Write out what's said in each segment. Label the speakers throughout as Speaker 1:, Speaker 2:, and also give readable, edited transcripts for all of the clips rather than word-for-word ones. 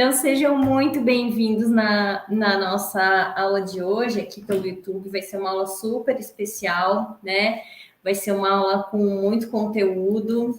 Speaker 1: Então, sejam muito bem-vindos na nossa aula de hoje, aqui pelo YouTube. Vai ser uma aula super especial, né? Vai ser uma aula com muito conteúdo.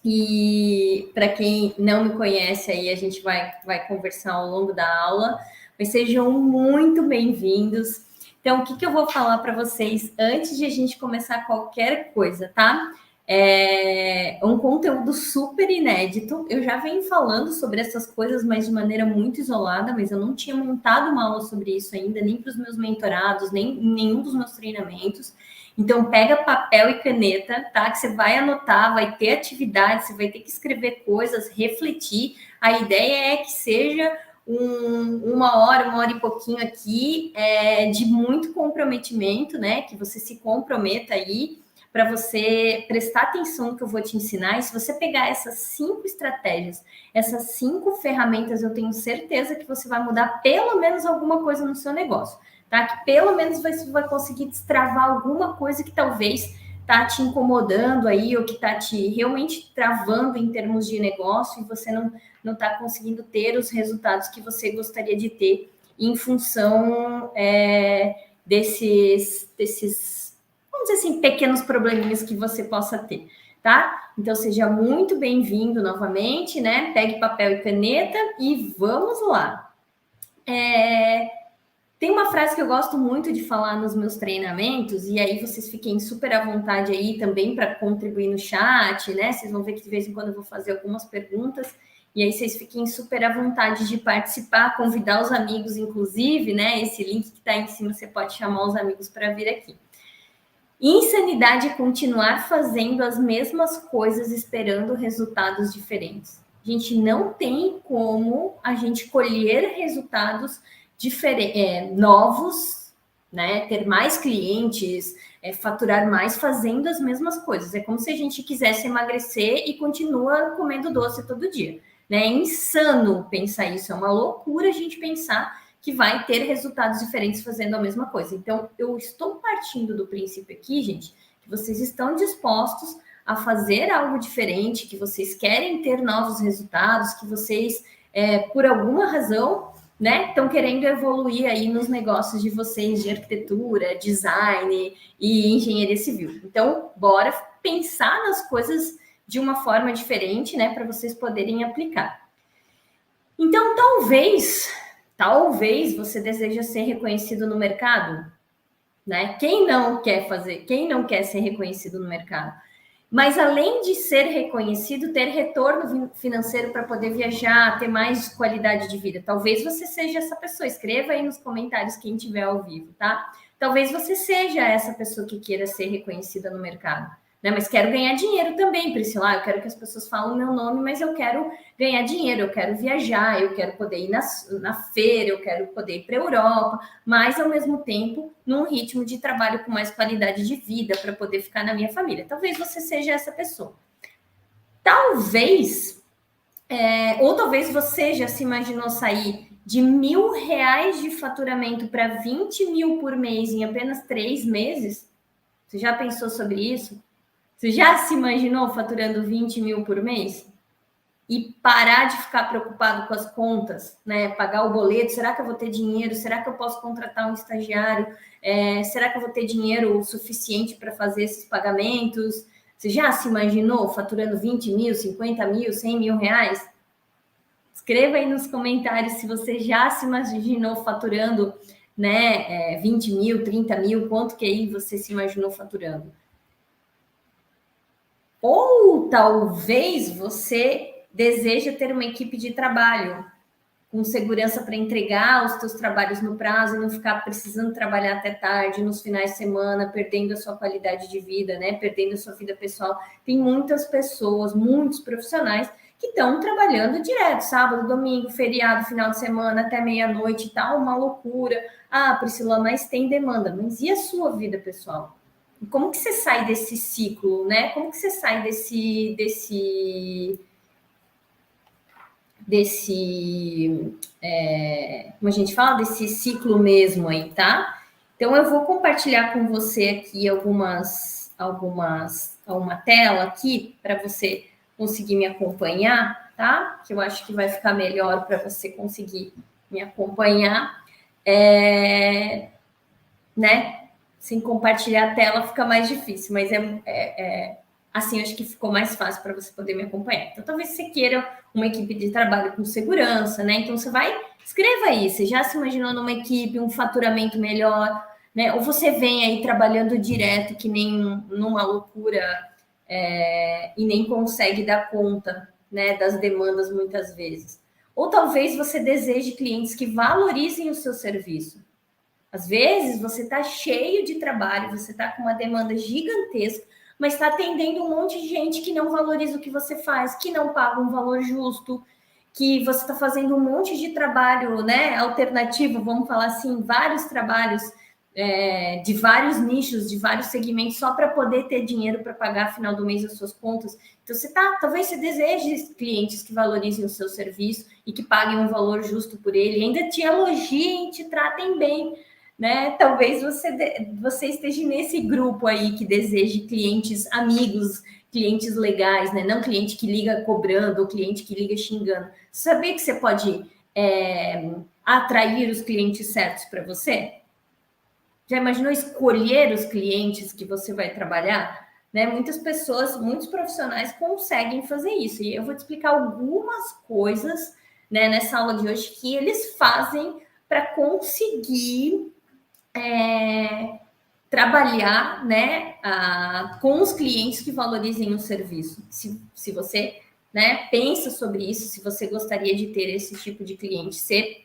Speaker 1: E para quem não me conhece, aí a gente vai conversar ao longo da aula. Mas sejam muito bem-vindos. Então, o que eu vou falar para vocês antes de a gente começar qualquer coisa, tá? É um conteúdo super inédito. Eu já venho falando sobre essas coisas, mas de maneira muito isolada, mas eu não tinha montado uma aula sobre isso ainda, nem para os meus mentorados, nem em nenhum dos meus treinamentos. Então, pega papel e caneta, tá? Que você vai anotar, vai ter atividade, você vai ter que escrever coisas, refletir. A ideia é que seja uma hora e pouquinho aqui de muito comprometimento, né? Que você se comprometa aí para você prestar atenção no que eu vou te ensinar. E se você pegar essas 5 estratégias, essas 5 ferramentas, eu tenho certeza que você vai mudar pelo menos alguma coisa no seu negócio, tá? Que pelo menos você vai conseguir destravar alguma coisa que talvez tá te incomodando aí, ou que tá te realmente travando em termos de negócio, e você não está conseguindo ter os resultados que você gostaria de ter em função desses vamos dizer assim, pequenos probleminhas que você possa ter, tá? Então, seja muito bem-vindo novamente, né? Pegue papel e caneta e vamos lá. Tem uma frase que eu gosto muito de falar nos meus treinamentos, e aí vocês fiquem super à vontade aí também para contribuir no chat, né? Vocês vão ver que de vez em quando eu vou fazer algumas perguntas, e aí vocês fiquem super à vontade de participar, convidar os amigos, inclusive, né? Esse link que está aí em cima, você pode chamar os amigos para vir aqui. Insanidade é continuar fazendo as mesmas coisas esperando resultados diferentes. A gente não tem como a gente colher resultados novos, né? Ter mais clientes, faturar mais fazendo as mesmas coisas. É como se a gente quisesse emagrecer e continua comendo doce todo dia. Né? É insano pensar isso, é uma loucura a gente pensar que vai ter resultados diferentes fazendo a mesma coisa. Então, eu estou partindo do princípio aqui, gente, que vocês estão dispostos a fazer algo diferente, que vocês querem ter novos resultados, que vocês, por alguma razão, né, estão querendo evoluir aí nos negócios de vocês de arquitetura, design e engenharia civil. Então, bora pensar nas coisas de uma forma diferente, né, para vocês poderem aplicar. Então, talvez você deseja ser reconhecido no mercado, né? Quem não quer ser reconhecido no mercado? Mas além de ser reconhecido, ter retorno financeiro para poder viajar, ter mais qualidade de vida. Talvez você seja essa pessoa. Escreva aí nos comentários quem estiver ao vivo, tá? Talvez você seja essa pessoa que queira ser reconhecida no mercado. Né? Mas quero ganhar dinheiro também, Priscila. Eu quero que as pessoas falem meu nome, mas eu quero ganhar dinheiro, eu quero viajar, eu quero poder ir na feira, eu quero poder ir para a Europa, mas ao mesmo tempo num ritmo de trabalho com mais qualidade de vida para poder ficar na minha família. Talvez você seja essa pessoa. Ou talvez você já se imaginou sair de R$1.000 de faturamento para 20 mil por mês em apenas 3 meses? Você já pensou sobre isso? Você já se imaginou faturando 20 mil por mês? E parar de ficar preocupado com as contas, né? Pagar o boleto, será que eu vou ter dinheiro? Será que eu posso contratar um estagiário? Será que eu vou ter dinheiro suficiente para fazer esses pagamentos? Você já se imaginou faturando 20 mil, 50 mil, 100 mil reais? Escreva aí nos comentários se você já se imaginou faturando, né, 20 mil, 30 mil, quanto que aí você se imaginou faturando? Ou talvez você deseja ter uma equipe de trabalho com segurança para entregar os teus trabalhos no prazo e não ficar precisando trabalhar até tarde, nos finais de semana, perdendo a sua qualidade de vida, né? Perdendo a sua vida pessoal. Tem muitas pessoas, muitos profissionais que estão trabalhando direto, sábado, domingo, feriado, final de semana, até meia-noite e tal, uma loucura. Ah, Priscila, mas tem demanda. Mas e a sua vida pessoal? Como que você sai desse ciclo, né? Como que você sai como a gente fala, desse ciclo mesmo aí, tá? Então, eu vou compartilhar com você aqui uma tela aqui para você conseguir me acompanhar. tá? Que eu acho que vai ficar melhor para você conseguir me acompanhar. Né? Sem compartilhar a tela fica mais difícil, mas assim, acho que ficou mais fácil para você poder me acompanhar. Então, talvez você queira uma equipe de trabalho com segurança, né? Então, você vai, escreva aí, você já se imaginou numa equipe, um faturamento melhor, né? Ou você vem aí trabalhando direto, que nem numa loucura, e nem consegue dar conta, né, das demandas muitas vezes. Ou talvez você deseje clientes que valorizem o seu serviço. Às vezes você está cheio de trabalho, você está com uma demanda gigantesca, mas está atendendo um monte de gente que não valoriza o que você faz, que não paga um valor justo, que você está fazendo um monte de trabalho, né, alternativo, vamos falar assim, vários trabalhos de vários nichos, de vários segmentos, só para poder ter dinheiro para pagar no final do mês as suas contas. Então, talvez você deseje clientes que valorizem o seu serviço e que paguem um valor justo por ele, ainda te elogiem, te tratem bem, né? Talvez você esteja nesse grupo aí que deseje clientes amigos, clientes legais, né? Não cliente que liga cobrando ou cliente que liga xingando. Sabia que você pode atrair os clientes certos para você? Já imaginou escolher os clientes que você vai trabalhar? Né? Muitas pessoas, muitos profissionais conseguem fazer isso. E eu vou te explicar algumas coisas, né, nessa aula de hoje que eles fazem para conseguir trabalhar, né, com os clientes que valorizem o serviço. Se você, né, pensa sobre isso, se você gostaria de ter esse tipo de cliente, você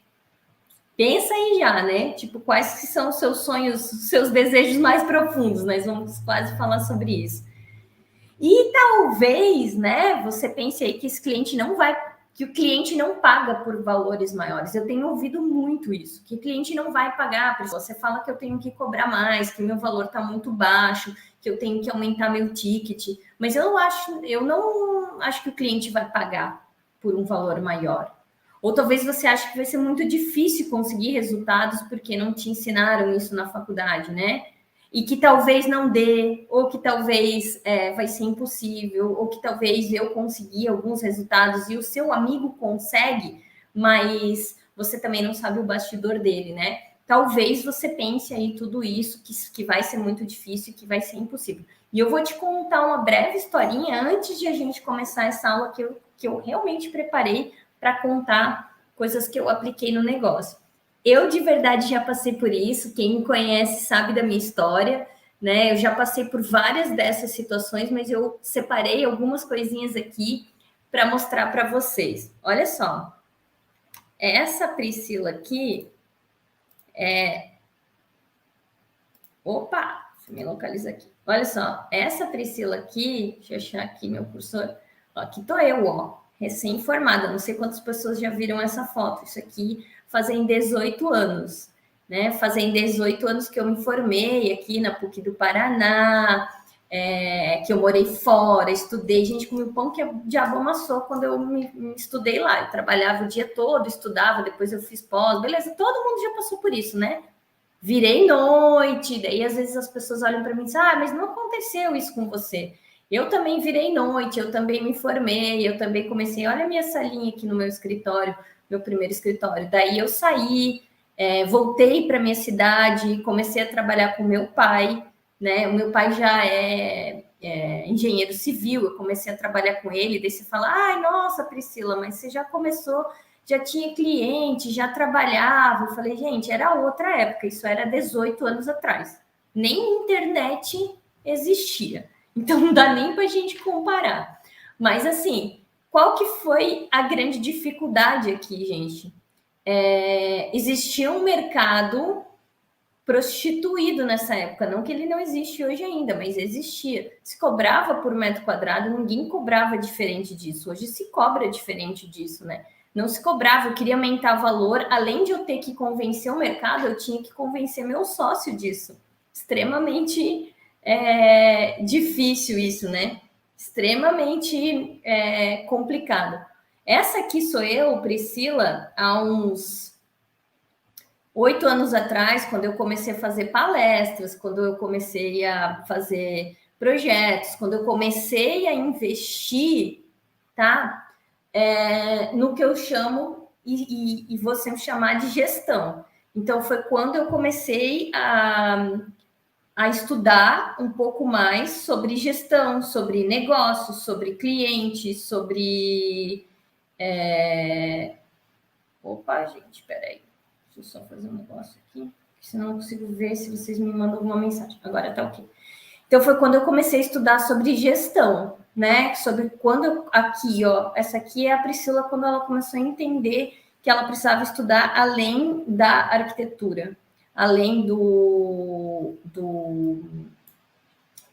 Speaker 1: pensa aí já, né? Tipo, quais que são os seus sonhos, os seus desejos mais profundos? Nós vamos quase falar sobre isso. E talvez, né, você pense aí que esse cliente não vai, que o cliente não paga por valores maiores. Eu tenho ouvido muito isso, que o cliente não vai pagar, porque você fala que eu tenho que cobrar mais, que o meu valor está muito baixo, que eu tenho que aumentar meu ticket, mas eu não acho que o cliente vai pagar por um valor maior. Ou talvez você ache que vai ser muito difícil conseguir resultados porque não te ensinaram isso na faculdade, né? E que talvez não dê, ou que talvez vai ser impossível, ou que talvez eu consegui alguns resultados e o seu amigo consegue, mas você também não sabe o bastidor dele, né? Talvez você pense aí tudo isso, que vai ser muito difícil, que vai ser impossível. E eu vou te contar uma breve historinha antes de a gente começar essa aula que eu realmente preparei para contar coisas que eu apliquei no negócio. Eu de verdade já passei por isso, quem me conhece sabe da minha história, né? Eu já passei por várias dessas situações, mas eu separei algumas coisinhas aqui para mostrar para vocês. Olha só, essa Priscila aqui Opa, deixa eu me localizar aqui. Olha só, essa Priscila aqui, deixa eu achar aqui meu cursor. Ó, aqui tô eu, ó, recém-formada. Não sei quantas pessoas já viram essa foto. Isso aqui fazem 18 anos, né? Fazem 18 anos que eu me formei aqui na PUC do Paraná, que eu morei fora, estudei. Gente, comi o pão que o diabo amassou quando eu me estudei lá. Eu trabalhava o dia todo, estudava, depois eu fiz pós, beleza. Todo mundo já passou por isso, né? Virei noite, daí às vezes as pessoas olham para mim e dizem, mas não aconteceu isso com você. Eu também virei noite, eu também me formei, eu também comecei, olha a minha salinha aqui no meu escritório, meu primeiro escritório. Daí eu saí, voltei para minha cidade, comecei a trabalhar com meu pai, né? O meu pai já é engenheiro civil, eu comecei a trabalhar com ele, daí você fala, ai, nossa, Priscila, mas você já começou, já tinha cliente, já trabalhava. Eu falei, gente, era outra época, isso era 18 anos atrás. Nem internet existia. Então não dá nem para a gente comparar. Mas assim, qual que foi a grande dificuldade aqui, gente? Existia um mercado prostituído nessa época, não que ele não existe hoje ainda, mas existia. Se cobrava por metro quadrado, ninguém cobrava diferente disso. Hoje se cobra diferente disso, né? Não se cobrava, eu queria aumentar o valor, além de eu ter que convencer o mercado, eu tinha que convencer meu sócio disso. Extremamente difícil isso, né? Extremamente complicado. Essa aqui sou eu, Priscila, há uns 8 anos atrás, quando eu comecei a fazer palestras, quando eu comecei a fazer projetos, quando eu comecei a investir, tá? no que eu chamo, e vou sempre chamar de gestão. Então, foi quando eu comecei a estudar um pouco mais sobre gestão, sobre negócios, sobre clientes, sobre. Opa, gente, peraí. Deixa eu só fazer um negócio aqui, senão eu não consigo ver se vocês me mandam alguma mensagem. Agora tá ok. Então, foi quando eu comecei a estudar sobre gestão, né? Sobre quando aqui, ó, essa aqui é a Priscila, quando ela começou a entender que ela precisava estudar além da arquitetura, além do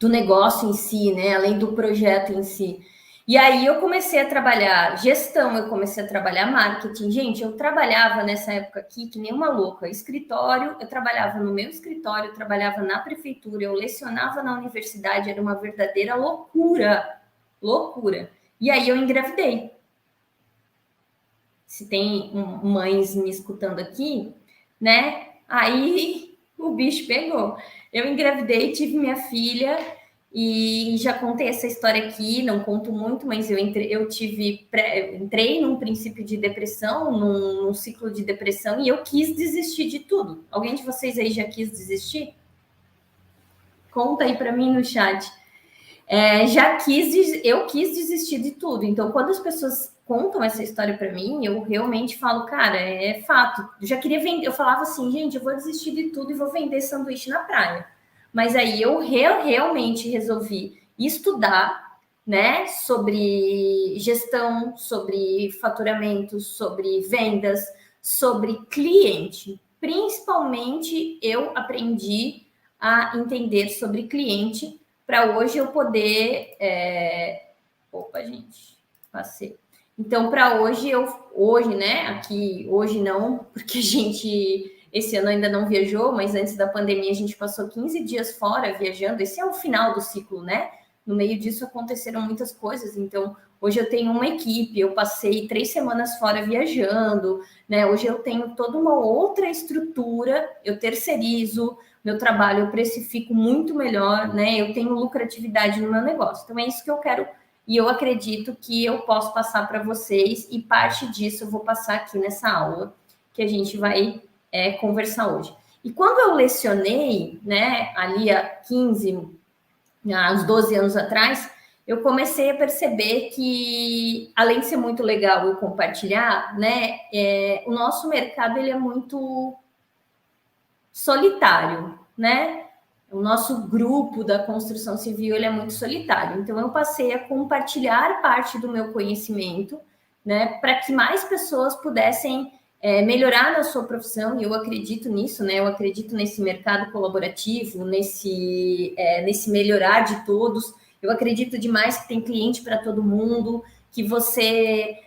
Speaker 1: negócio em si, né? Além do projeto em si. E aí eu comecei a trabalhar gestão, eu comecei a trabalhar marketing. Gente, eu trabalhava nessa época aqui que nem uma louca. Escritório, eu trabalhava no meu escritório, eu trabalhava na prefeitura, eu lecionava na universidade, era uma verdadeira loucura. Loucura. E aí eu engravidei. Se tem mães me escutando aqui, né? Aí o bicho pegou. Eu engravidei, tive minha filha e já contei essa história aqui, não conto muito, mas eu entrei num princípio de depressão, num ciclo de depressão e eu quis desistir de tudo. Alguém de vocês aí já quis desistir? Conta aí para mim no chat. Eu quis desistir de tudo. Então, quando as pessoas contam essa história para mim, eu realmente falo, cara, é fato. Eu já queria vender, eu falava assim, gente, eu vou desistir de tudo e vou vender sanduíche na praia. Mas aí eu realmente resolvi estudar, né, sobre gestão, sobre faturamento, sobre vendas, sobre cliente. Principalmente eu aprendi a entender sobre cliente para hoje eu poder. Opa, gente, passei. Então, para hoje, né? Aqui, hoje não, porque a gente esse ano ainda não viajou, mas antes da pandemia a gente passou 15 dias fora viajando. Esse é o final do ciclo, né? No meio disso aconteceram muitas coisas. Então, hoje eu tenho uma equipe, eu passei 3 semanas fora viajando, né? Hoje eu tenho toda uma outra estrutura, eu terceirizo, meu trabalho eu precifico muito melhor, né? Eu tenho lucratividade no meu negócio. Então é isso que eu quero e eu acredito que eu posso passar para vocês e parte disso eu vou passar aqui nessa aula que a gente vai conversar hoje. E quando eu lecionei, né, ali há uns 12 anos atrás, eu comecei a perceber que, além de ser muito legal eu compartilhar, né, o nosso mercado ele é muito solitário, né? O nosso grupo da construção civil ele é muito solitário. Então, eu passei a compartilhar parte do meu conhecimento, né, para que mais pessoas pudessem melhorar na sua profissão. E eu acredito nisso, né? Eu acredito nesse mercado colaborativo, nesse melhorar de todos. Eu acredito demais que tem cliente para todo mundo, que você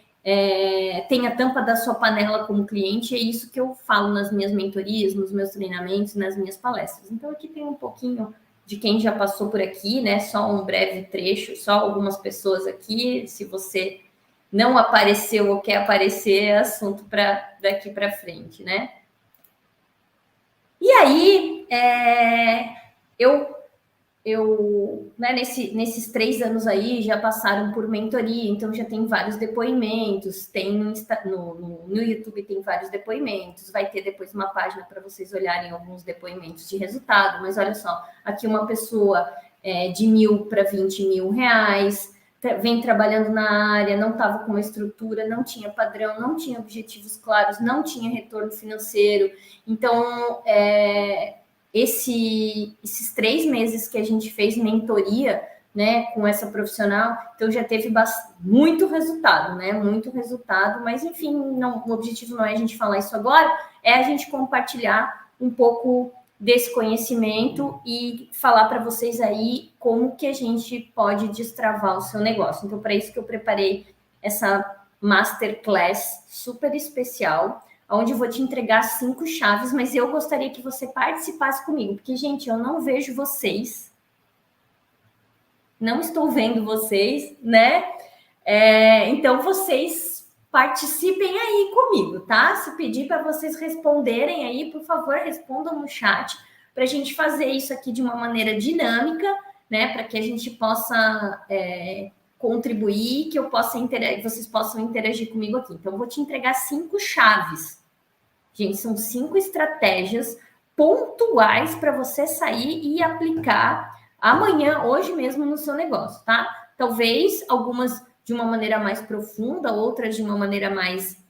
Speaker 1: tem a tampa da sua panela como cliente, é isso que eu falo nas minhas mentorias, nos meus treinamentos, nas minhas palestras. Então, aqui tem um pouquinho de quem já passou por aqui, né? Só um breve trecho, só algumas pessoas aqui. Se você não apareceu ou quer aparecer, é assunto para daqui para frente, né? E aí, né, nesses 3 anos aí já passaram por mentoria, então já tem vários depoimentos, tem no YouTube tem vários depoimentos, vai ter depois uma página para vocês olharem alguns depoimentos de resultado, mas olha só, aqui uma pessoa de 1.000 para 20 mil reais, vem trabalhando na área, não estava com uma estrutura, não tinha padrão, não tinha objetivos claros, não tinha retorno financeiro, então esses 3 meses que a gente fez mentoria, né, com essa profissional, então já teve muito resultado, né, muito resultado, mas enfim, o objetivo não é a gente falar isso agora, é a gente compartilhar um pouco desse conhecimento e falar para vocês aí como que a gente pode destravar o seu negócio. Então, para isso que eu preparei essa masterclass super especial, onde eu vou te entregar 5 chaves, mas eu gostaria que você participasse comigo, porque, gente, eu não vejo vocês, não estou vendo vocês, né? Então, vocês participem aí comigo, tá? Se pedir para vocês responderem aí, por favor, respondam no chat, para a gente fazer isso aqui de uma maneira dinâmica, né? Para que a gente possa contribuir, que eu possa vocês possam interagir comigo aqui. Então, eu vou te entregar 5 chaves. Gente, são 5 estratégias pontuais para você sair e aplicar amanhã, hoje mesmo, no seu negócio, tá? Talvez algumas de uma maneira mais profunda, outras de uma maneira mais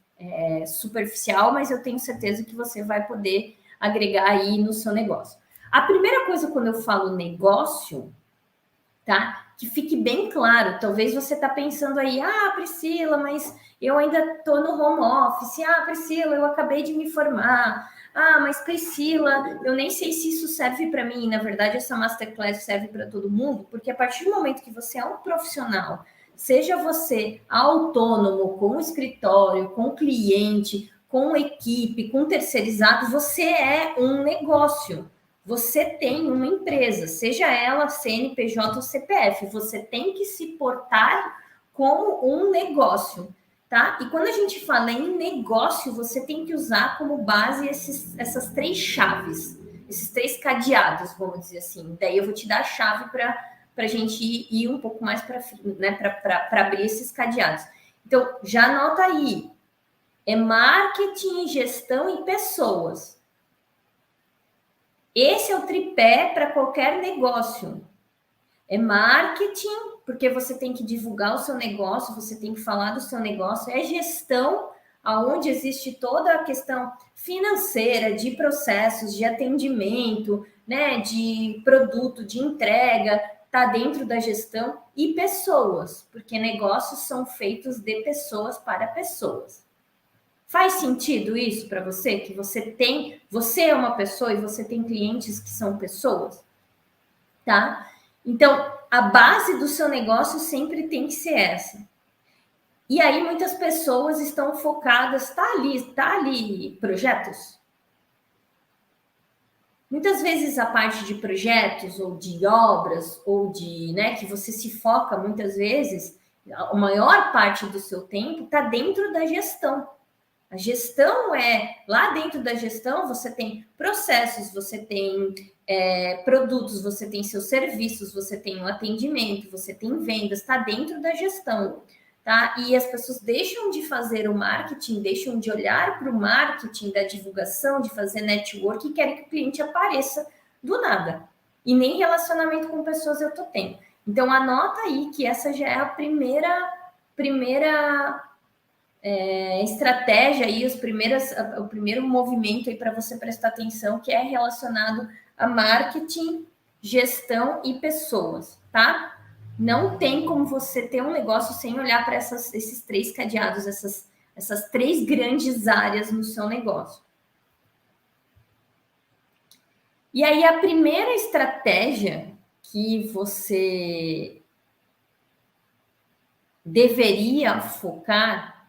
Speaker 1: superficial, mas eu tenho certeza que você vai poder agregar aí no seu negócio. A primeira coisa, quando eu falo negócio, tá? Que fique bem claro. Talvez você está pensando aí, Priscila, mas eu ainda estou no home office. Priscila, eu acabei de me formar. Mas Priscila, eu nem sei se isso serve para mim. Na verdade, essa masterclass serve para todo mundo, porque a partir do momento que você é um profissional, seja você autônomo, com escritório, com cliente, com equipe, com terceirizado, você é um negócio. Você tem uma empresa, seja ela CNPJ ou CPF, você tem que se portar como um negócio, tá? E quando a gente fala em negócio, você tem que usar como base essas 3 chaves, esses 3 cadeados, vamos dizer assim. Daí eu vou te dar a chave para a gente ir um pouco mais para né, para abrir esses cadeados. Então, já anota aí. É marketing, gestão e pessoas. Esse é o tripé para qualquer negócio. É marketing, porque você tem que divulgar o seu negócio, você tem que falar do seu negócio. É gestão, aonde existe toda a questão financeira, de processos, de atendimento, né, de produto, de entrega, está dentro da gestão. E pessoas, porque negócios são feitos de pessoas para pessoas. Faz sentido isso para você? Que você é uma pessoa e você tem clientes que são pessoas, tá? Então, a base do seu negócio sempre tem que ser essa. E aí, muitas pessoas estão focadas, tá ali projetos? Muitas vezes a parte de projetos ou de obras ou de, né, que você se foca muitas vezes, a maior parte do seu tempo está dentro da gestão. A gestão lá dentro da gestão, você tem processos, você tem produtos, você tem seus serviços, você tem o atendimento, você tem vendas, está dentro da gestão, tá? E as pessoas deixam de fazer o marketing, deixam de olhar para o marketing da divulgação, de fazer network e querem que o cliente apareça do nada. E nem relacionamento com pessoas eu tô tendo. Então, anota aí que essa já é a primeira estratégia aí, o primeiro movimento aí para você prestar atenção, que é relacionado a marketing, gestão e pessoas, tá? Não tem como você ter um negócio sem olhar para esses 3 cadeados, essas 3 grandes áreas no seu negócio. E aí, a primeira estratégia que você deveria focar,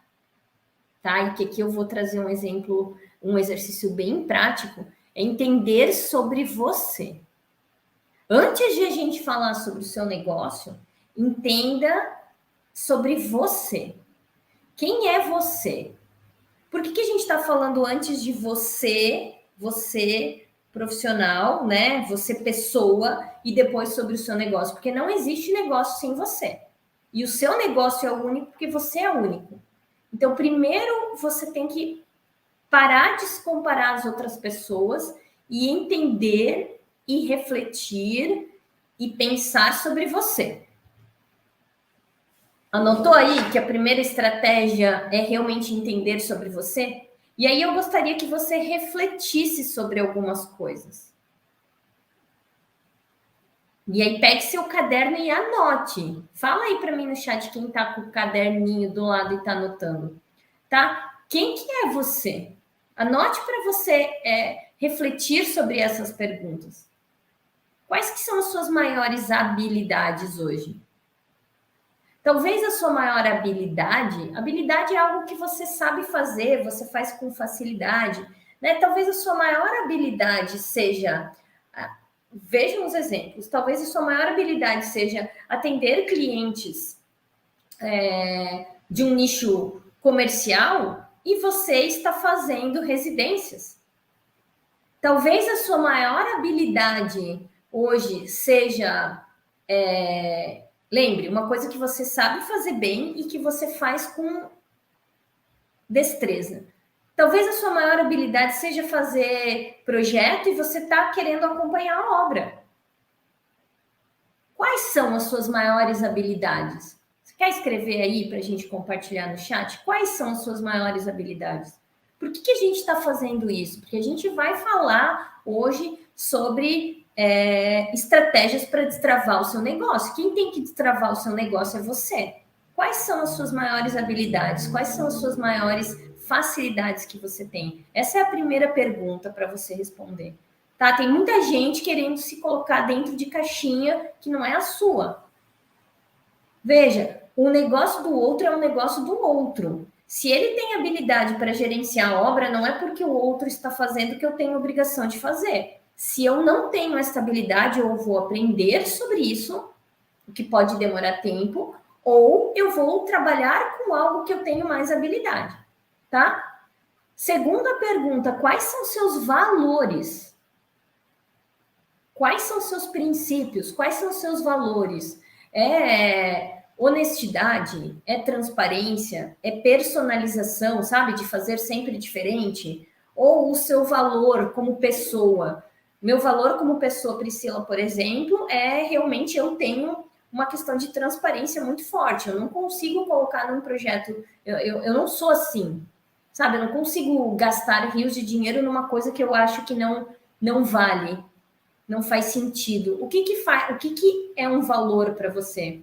Speaker 1: tá? E que aqui eu vou trazer um exemplo, um exercício bem prático, é entender sobre você. Antes de a gente falar sobre o seu negócio, entenda sobre você. Quem é você? Por que a gente está falando antes de você profissional, né? Você pessoa, e depois sobre o seu negócio? Porque não existe negócio sem você. E o seu negócio é único porque você é único. Então, primeiro você tem que parar de se comparar às outras pessoas e entender e refletir e pensar sobre você. Anotou aí que a primeira estratégia é realmente entender sobre você? E aí eu gostaria que você refletisse sobre algumas coisas. E aí pegue seu caderno e anote. Fala aí para mim no chat quem está com o caderninho do lado e está anotando, tá? Quem que é você? Anote para você refletir sobre essas perguntas. Quais que são as suas maiores habilidades hoje? Talvez a sua maior habilidade é algo que você sabe fazer, você faz com facilidade, né? Talvez a sua maior habilidade seja, vejam os exemplos, talvez a sua maior habilidade seja atender clientes de um nicho comercial e você está fazendo residências. Talvez a sua maior habilidade hoje seja Lembre, uma coisa que você sabe fazer bem e que você faz com destreza. Talvez a sua maior habilidade seja fazer projeto e você está querendo acompanhar a obra. Quais são as suas maiores habilidades? Você quer escrever aí para a gente compartilhar no chat? Quais são as suas maiores habilidades? Por que a gente está fazendo isso? Porque a gente vai falar hoje sobre estratégias para destravar o seu negócio. Quem tem que destravar o seu negócio é você. Quais são as suas maiores habilidades? Quais são as suas maiores facilidades que você tem? Essa é a primeira pergunta para você responder. Tá? Tem muita gente querendo se colocar dentro de caixinha que não é a sua. Veja, o negócio do outro é um negócio do outro. Se ele tem habilidade para gerenciar a obra, não é porque o outro está fazendo que eu tenho obrigação de fazer. Se eu não tenho essa habilidade, eu vou aprender sobre isso, o que pode demorar tempo, ou eu vou trabalhar com algo que eu tenho mais habilidade, tá? Segunda pergunta, quais são seus valores? Quais são seus princípios? Quais são seus valores? É honestidade? É transparência? É personalização, sabe? De fazer sempre diferente? Ou o seu valor como pessoa? Meu valor como pessoa, Priscila, por exemplo, é realmente eu tenho uma questão de transparência muito forte. Eu não consigo colocar num projeto, eu não sou assim, sabe? Eu não consigo gastar rios de dinheiro numa coisa que eu acho que não vale, não faz sentido. O que é um valor para você?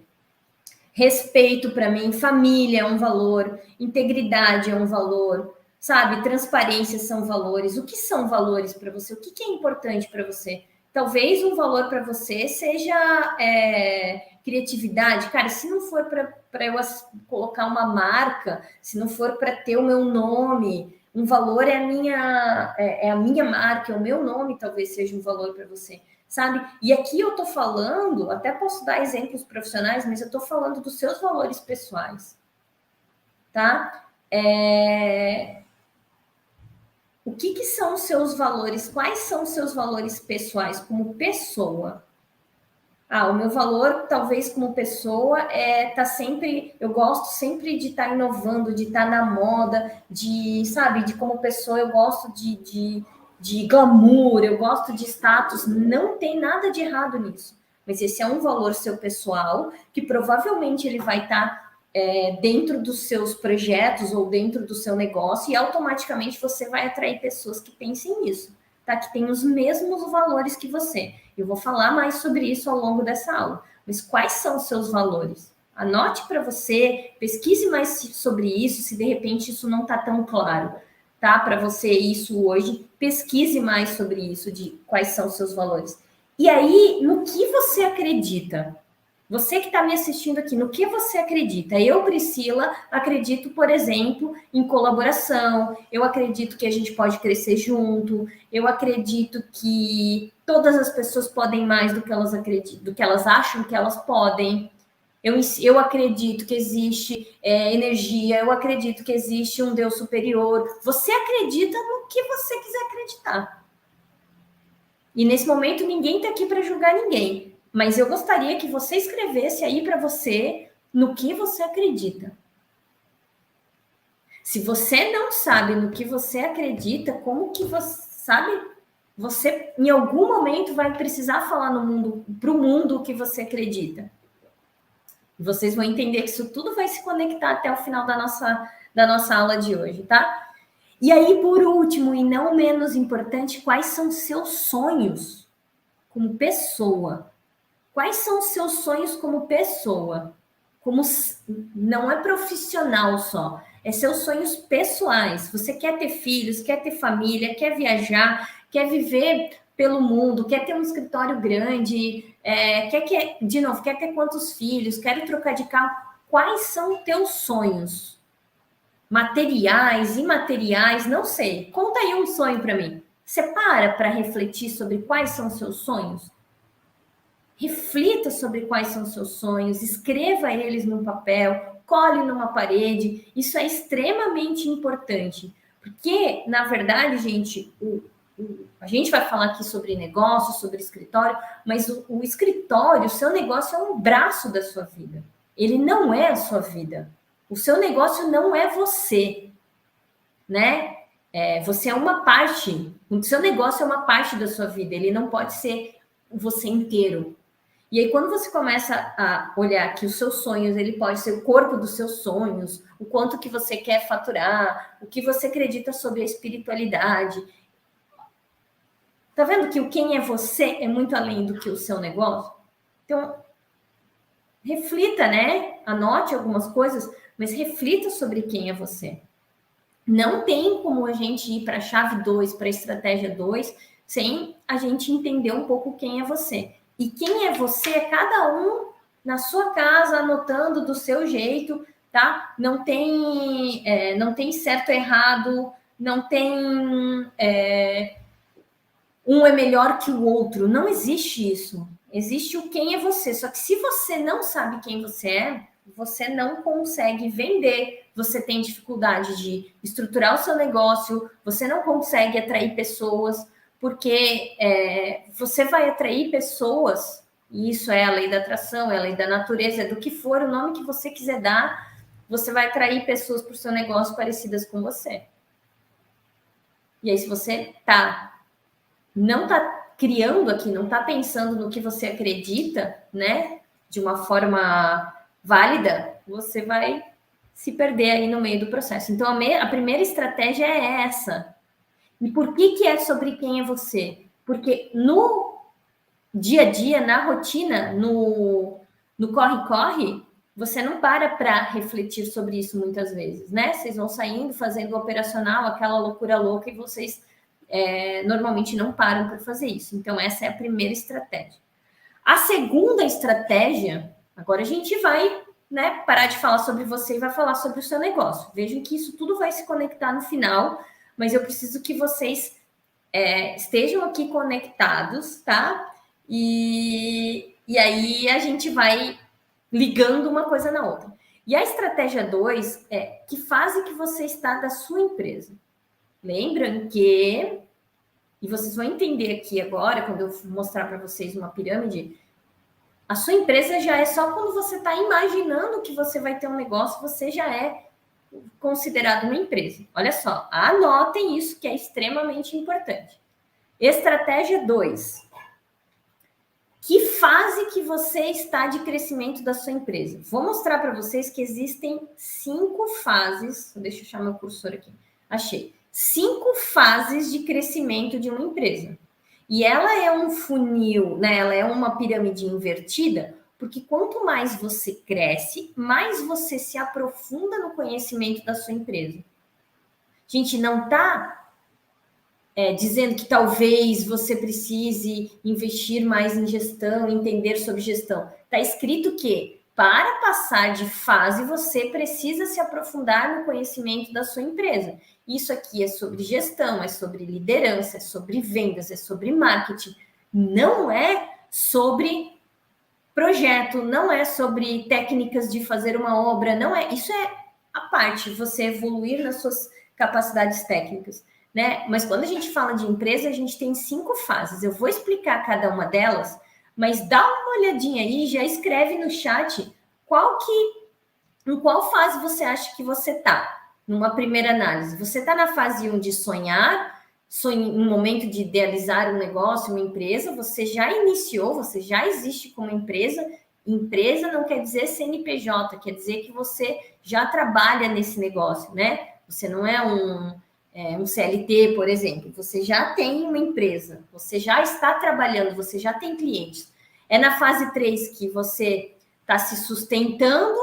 Speaker 1: Respeito para mim, família é um valor, integridade é um valor, sabe? Transparência são valores. O que são valores para você? O que é importante para você? Talvez um valor para você seja criatividade. Cara, se não for para eu colocar uma marca, se não for para ter o meu nome, um valor é a minha marca, é o meu nome, talvez seja um valor para você, sabe? E aqui eu tô falando, até posso dar exemplos profissionais, mas eu tô falando dos seus valores pessoais, tá? O que são os seus valores? Quais são os seus valores pessoais como pessoa? O meu valor, talvez como pessoa, tá sempre. Eu gosto sempre de estar inovando, de estar na moda, sabe, de como pessoa, eu gosto de glamour, eu gosto de status. Não tem nada de errado nisso. Mas esse é um valor seu pessoal, que provavelmente ele vai estar dentro dos seus projetos ou dentro do seu negócio, e automaticamente você vai atrair pessoas que pensem nisso, tá? Que tem os mesmos valores que você. Eu vou falar mais sobre isso ao longo dessa aula. Mas quais são os seus valores? Anote para você, pesquise mais sobre isso, se de repente isso não está tão claro, tá? Para você isso hoje, pesquise mais sobre isso, de quais são os seus valores. E aí, no que você acredita? Você que está me assistindo aqui, no que você acredita? Eu, Priscila, acredito, por exemplo, em colaboração. Eu acredito que a gente pode crescer junto. Eu acredito que todas as pessoas podem mais do que elas acreditam, do que elas acham que elas podem. Eu acredito que existe energia. Eu acredito que existe um Deus superior. Você acredita no que você quiser acreditar. E nesse momento ninguém está aqui para julgar ninguém. Mas eu gostaria que você escrevesse aí para você no que você acredita. Se você não sabe no que você acredita, como que você sabe? Você em algum momento vai precisar falar para o mundo o que você acredita. Vocês vão entender que isso tudo vai se conectar até o final da nossa aula de hoje, tá? E aí, por último, e não menos importante, quais são seus sonhos como pessoa? Quais são os seus sonhos como pessoa? Não é profissional só, é seus sonhos pessoais. Você quer ter filhos, quer ter família, quer viajar, quer viver pelo mundo, quer ter um escritório grande, quer ter quantos filhos, quer trocar de carro. Quais são teus sonhos? Materiais, imateriais, não sei. Conta aí um sonho para mim. Você para refletir sobre quais são os seus sonhos? Reflita sobre quais são os seus sonhos, escreva eles num papel, cole numa parede. Isso é extremamente importante, porque, na verdade, gente, A gente vai falar aqui sobre negócio, sobre escritório, mas o escritório, o seu negócio é um braço da sua vida. Ele não é a sua vida. O seu negócio não é você, né? Você é uma parte. O seu negócio é uma parte da sua vida. Ele não pode ser você inteiro. E aí, quando você começa a olhar que os seus sonhos, ele pode ser o corpo dos seus sonhos, o quanto que você quer faturar, o que você acredita sobre a espiritualidade. Tá vendo que o quem é você é muito além do que o seu negócio? Então, reflita, né? Anote algumas coisas, mas reflita sobre quem é você. Não tem como a gente ir para a chave 2, para a estratégia 2, sem a gente entender um pouco quem é você. E quem é você é cada um na sua casa, anotando do seu jeito, tá? Não tem certo ou errado, não tem um é melhor que o outro. Não existe isso. Existe o quem é você. Só que se você não sabe quem você não consegue vender, você tem dificuldade de estruturar o seu negócio, você não consegue atrair pessoas, porque você vai atrair pessoas, e isso é a lei da atração, é a lei da natureza, é do que for, o nome que você quiser dar, você vai atrair pessoas para o seu negócio parecidas com você. E aí, se você não está criando aqui, não está pensando no que você acredita, né, de uma forma válida, você vai se perder aí no meio do processo. Então, a primeira estratégia é essa. E por que é sobre quem é você? Porque no dia a dia, na rotina, no corre-corre, você não para refletir sobre isso muitas vezes, né? Vocês vão saindo, fazendo o operacional, aquela loucura louca, e vocês normalmente não param para fazer isso. Então, essa é a primeira estratégia. A segunda estratégia, agora a gente vai parar de falar sobre você e vai falar sobre o seu negócio. Vejam que isso tudo vai se conectar no final, mas eu preciso que vocês estejam aqui conectados, tá? E aí a gente vai ligando uma coisa na outra. E a estratégia 2 é que fase que você está da sua empresa. Lembram que, e vocês vão entender aqui agora, quando eu mostrar para vocês uma pirâmide, a sua empresa já é só quando você está imaginando que você vai ter um negócio, você já é considerado uma empresa. Olha só, anotem isso que é extremamente importante. Estratégia 2. Que fase que você está de crescimento da sua empresa? Vou mostrar para vocês que existem 5 fases. Deixa eu achar meu cursor aqui. Achei. 5 fases de crescimento de uma empresa. E ela é um funil, né? Ela é uma pirâmide invertida, porque quanto mais você cresce, mais você se aprofunda no conhecimento da sua empresa. A gente não está dizendo que talvez você precise investir mais em gestão, entender sobre gestão. Está escrito que para passar de fase, você precisa se aprofundar no conhecimento da sua empresa. Isso aqui é sobre gestão, é sobre liderança, é sobre vendas, é sobre marketing. Não é sobre projeto, não é sobre técnicas de fazer uma obra, não é. Isso é a parte, você evoluir nas suas capacidades técnicas, né? Mas quando a gente fala de empresa, a gente tem 5 fases. Eu vou explicar cada uma delas, mas dá uma olhadinha aí, já escreve no chat em qual fase você acha que você está, numa primeira análise. Você está na fase 1 de sonhar, um momento de idealizar um negócio, uma empresa, você já iniciou, você já existe como empresa. Empresa não quer dizer CNPJ, quer dizer que você já trabalha nesse negócio, né? Você não é um CLT, por exemplo, você já tem uma empresa, você já está trabalhando, você já tem clientes. É na fase 3 que você está se sustentando,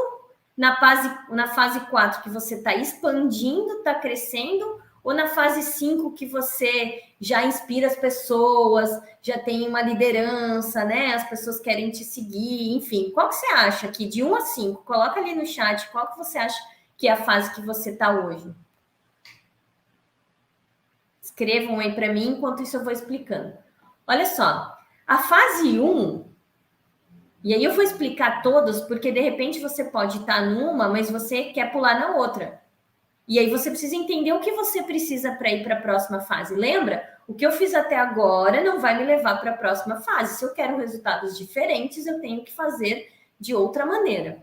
Speaker 1: na fase 4 que você está expandindo, está crescendo, ou na fase 5 que você já inspira as pessoas, já tem uma liderança, né? As pessoas querem te seguir, enfim. Qual que você acha aqui? De 1 a 5, coloca ali no chat, qual que você acha que é a fase que você está hoje? Escrevam aí para mim, enquanto isso eu vou explicando. Olha só, a fase 1, e aí eu vou explicar todas, porque de repente você pode estar numa, mas você quer pular na outra. E aí você precisa entender o que você precisa para ir para a próxima fase. Lembra? O que eu fiz até agora não vai me levar para a próxima fase. Se eu quero resultados diferentes, eu tenho que fazer de outra maneira.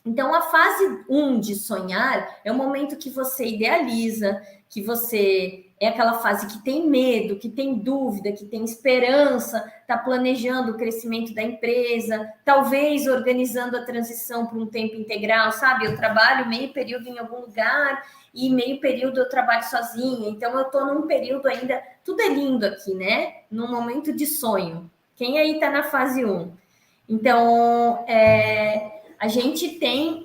Speaker 1: Então, a fase 1 de sonhar é o momento que você idealiza, que você é aquela fase que tem medo, que tem dúvida, que tem esperança, está planejando o crescimento da empresa, talvez organizando a transição para um tempo integral, sabe? Eu trabalho meio período em algum lugar e meio período eu trabalho sozinha, então eu estou num período ainda, tudo é lindo aqui, né? Num momento de sonho. Quem aí está na fase 1? Então, a gente tem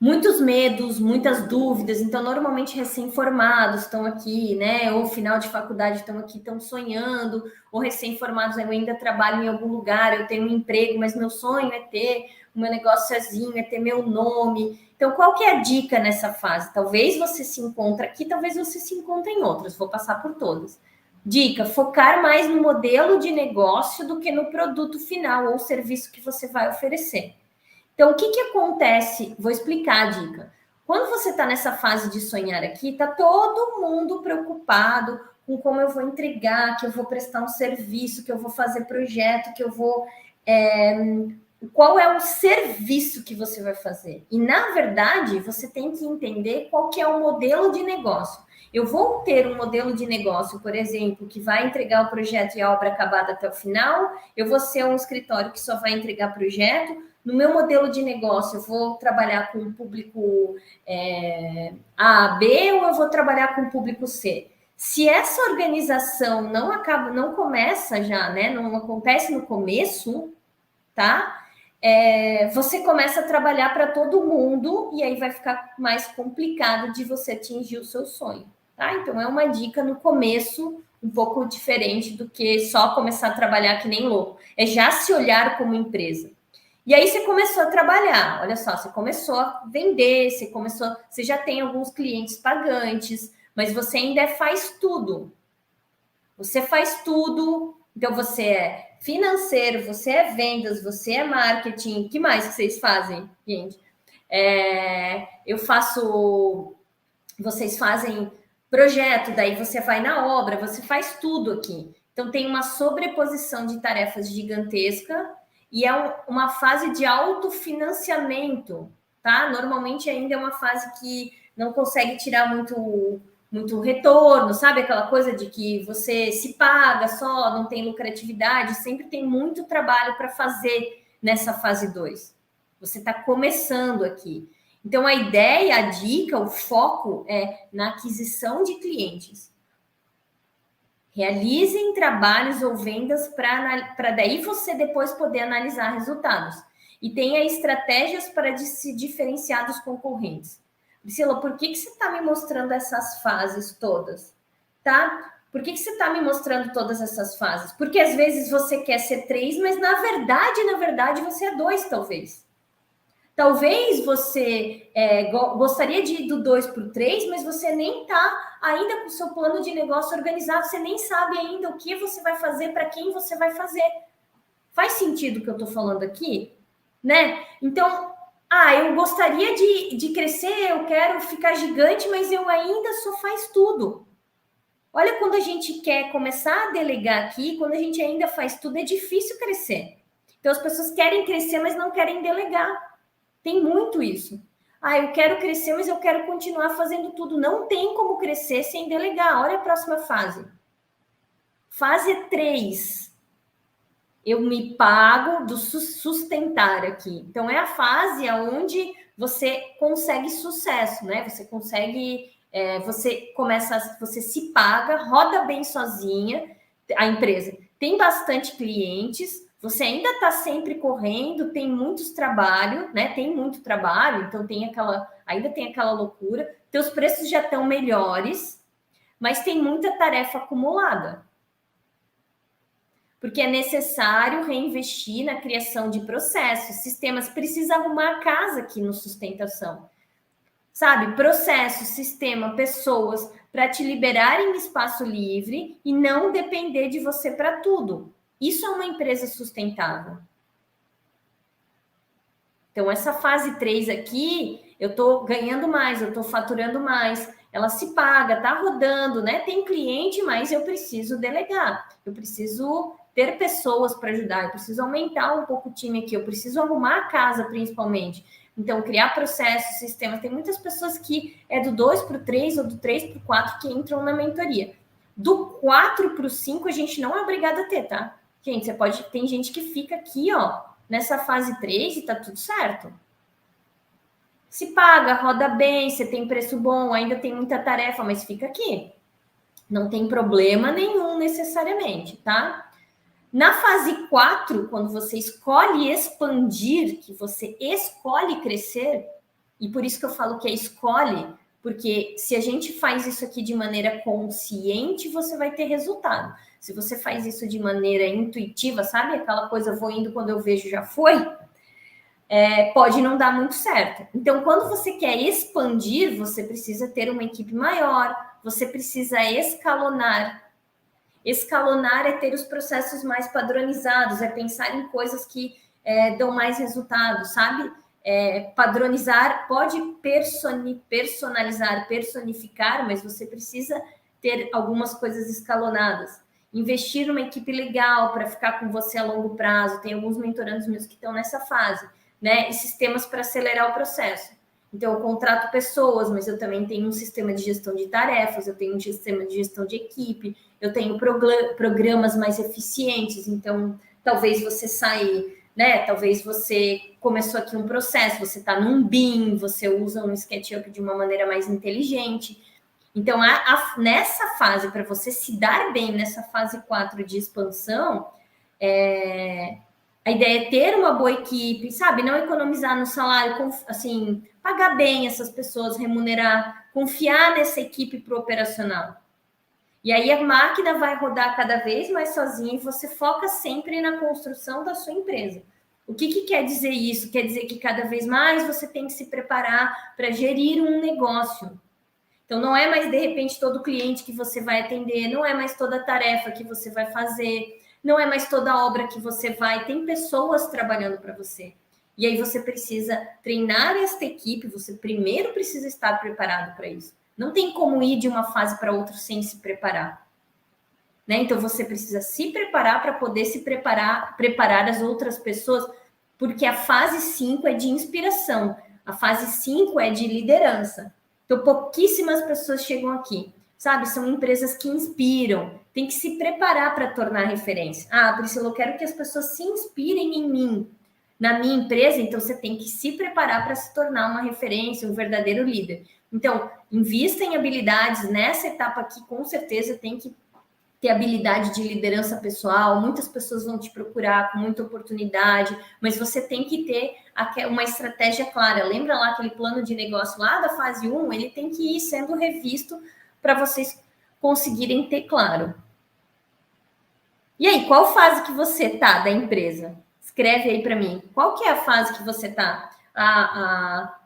Speaker 1: muitos medos, muitas dúvidas. Então, normalmente recém-formados estão aqui, né? Ou final de faculdade estão aqui, estão sonhando, ou recém-formados, eu ainda trabalho em algum lugar, eu tenho um emprego, mas meu sonho é ter o meu negócio sozinho, é ter meu nome. Então, qual que é a dica nessa fase? Talvez você se encontre aqui, talvez você se encontre em outras, vou passar por todas. Dica: focar mais no modelo de negócio do que no produto final ou serviço que você vai oferecer. Então, o que acontece? Vou explicar a dica. Quando você está nessa fase de sonhar aqui, está todo mundo preocupado com como eu vou entregar, que eu vou prestar um serviço, que eu vou fazer projeto, que eu vou. Qual é o serviço que você vai fazer? E, na verdade, você tem que entender qual que é o modelo de negócio. Eu vou ter um modelo de negócio, por exemplo, que vai entregar o projeto e a obra acabada até o final. Eu vou ser um escritório que só vai entregar projeto. No meu modelo de negócio, eu vou trabalhar com o público A, B, ou eu vou trabalhar com o público C? Se essa organização não começa já, né? Não acontece no começo, tá? Você começa a trabalhar para todo mundo e aí vai ficar mais complicado de você atingir o seu sonho, tá? Então é uma dica no começo um pouco diferente do que só começar a trabalhar que nem louco. É já se olhar como empresa. E aí você começou a trabalhar, olha só, você começou a vender, você já tem alguns clientes pagantes, mas você ainda faz tudo. Você faz tudo, então você é financeiro, você é vendas, você é marketing. O que mais que vocês fazem, gente? Eu faço. Vocês fazem projeto, daí você vai na obra, você faz tudo aqui. Então tem uma sobreposição de tarefas gigantesca e é uma fase de autofinanciamento, tá? Normalmente ainda é uma fase que não consegue tirar muito retorno, sabe? Aquela coisa de que você se paga só, não tem lucratividade, sempre tem muito trabalho para fazer nessa fase 2. Você está começando aqui. Então, a ideia, a dica, o foco é na aquisição de clientes. Realizem trabalhos ou vendas para daí você depois poder analisar resultados. E tenha estratégias para se diferenciar dos concorrentes. Priscila, por que você está me mostrando essas fases todas? Tá? Por que você está me mostrando todas essas fases? Porque às vezes você quer ser 3, mas na verdade, você é 2, talvez. Talvez você gostaria de ir do 2 para o 3, mas você nem está ainda com o seu plano de negócio organizado, você nem sabe ainda o que você vai fazer, para quem você vai fazer. Faz sentido o que eu estou falando aqui? Né? Então, eu gostaria de crescer, eu quero ficar gigante, mas eu ainda só faz tudo. Olha, quando a gente quer começar a delegar aqui, quando a gente ainda faz tudo, é difícil crescer. Então, as pessoas querem crescer, mas não querem delegar. Tem muito isso. Eu quero crescer, mas eu quero continuar fazendo tudo. Não tem como crescer sem delegar. Olha a próxima fase. Fase 3. Eu me pago do sustentar aqui. Então, é a fase onde você consegue sucesso, né? Você consegue, você se paga, roda bem sozinha, a empresa tem bastante clientes, você ainda está sempre correndo, tem muitos trabalhos, né? Tem muito trabalho, então ainda tem aquela loucura. Teus preços já estão melhores, mas tem muita tarefa acumulada. Porque é necessário reinvestir na criação de processos, sistemas. Precisa arrumar a casa aqui no sustentação. Sabe? Processo, sistema, pessoas, para te liberar em espaço livre e não depender de você para tudo. Isso é uma empresa sustentável. Então, essa fase 3 aqui, eu estou ganhando mais, eu estou faturando mais, ela se paga, está rodando, né? Tem cliente, mas eu preciso delegar, eu preciso ter pessoas para ajudar, eu preciso aumentar um pouco o time aqui, eu preciso arrumar a casa, principalmente. Então, criar processos, sistemas. Tem muitas pessoas que é do 2 para o 3 ou do 3 para o 4 que entram na mentoria. Do 4 para o 5, a gente não é obrigado a ter, tá? Gente, você pode. Tem gente que fica aqui, ó, nessa fase 3 e tá tudo certo. Se paga, roda bem, você tem preço bom, ainda tem muita tarefa, mas fica aqui. Não tem problema nenhum necessariamente, tá? Na fase 4, quando você escolhe expandir, que você escolhe crescer, e por isso que eu falo que é escolhe, porque se a gente faz isso aqui de maneira consciente, você vai ter resultado. Se você faz isso de maneira intuitiva, sabe? Aquela coisa, vou indo quando eu vejo, já foi. Pode não dar muito certo. Então, quando você quer expandir, você precisa ter uma equipe maior, você precisa escalonar. Escalonar é ter os processos mais padronizados, é pensar em coisas que dão mais resultado, sabe? Padronizar pode personalizar, personificar, mas você precisa ter algumas coisas escalonadas. Investir numa equipe legal para ficar com você a longo prazo. Tem alguns mentorandos meus que estão nessa fase, né? E sistemas para acelerar o processo. Então, eu contrato pessoas, mas eu também tenho um sistema de gestão de tarefas, eu tenho um sistema de gestão de equipe, eu tenho programas mais eficientes. Então, talvez você saia, né? Talvez você começou aqui um processo, você está num BIM, você usa um SketchUp de uma maneira mais inteligente. Então, nessa fase, para você se dar bem nessa fase 4 de expansão, a ideia é ter uma boa equipe, sabe? Não economizar no salário, assim, pagar bem essas pessoas, remunerar, confiar nessa equipe para o operacional. E aí a máquina vai rodar cada vez mais sozinha e você foca sempre na construção da sua empresa. O que quer dizer isso? Quer dizer que cada vez mais você tem que se preparar para gerir um negócio. Então, não é mais, de repente, todo cliente que você vai atender, não é mais toda tarefa que você vai fazer, não é mais toda obra que você vai, tem pessoas trabalhando para você. E aí você precisa treinar esta equipe, você primeiro precisa estar preparado para isso. Não tem como ir de uma fase para outra sem se preparar. Né? Então, você precisa se preparar para poder preparar as outras pessoas, porque a fase 5 é de inspiração, a fase 5 é de liderança. Então, pouquíssimas pessoas chegam aqui, sabe? São empresas que inspiram, tem que se preparar para tornar referência. Ah, Priscila, eu quero que as pessoas se inspirem em mim, na minha empresa, então você tem que se preparar para se tornar uma referência, um verdadeiro líder. Então, invista em habilidades nessa etapa aqui, com certeza tem que ter habilidade de liderança pessoal, muitas pessoas vão te procurar com muita oportunidade, mas você tem que ter uma estratégia clara. Lembra lá aquele plano de negócio lá da fase 1? Ele tem que ir sendo revisto para vocês conseguirem ter claro. E aí, qual fase que você tá da empresa? Escreve aí para mim. Qual que é a fase que você tá? A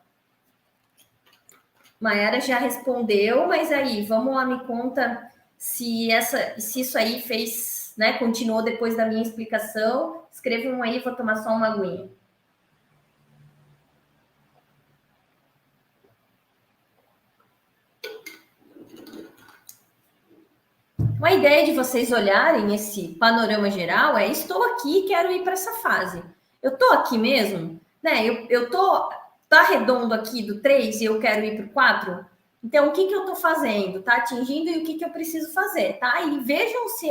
Speaker 1: Mayara já respondeu, mas aí, vamos lá, me conta se isso aí fez, né, continuou depois da minha explicação. Escreve um aí, vou tomar só uma aguinha. A ideia de vocês olharem esse panorama geral é: estou aqui, quero ir para essa fase. Eu estou aqui mesmo? Né? Eu tô, tá redondo aqui do 3 e eu quero ir para o 4? Então, o que eu estou fazendo? Está atingindo e o que eu preciso fazer? Tá? E vejam se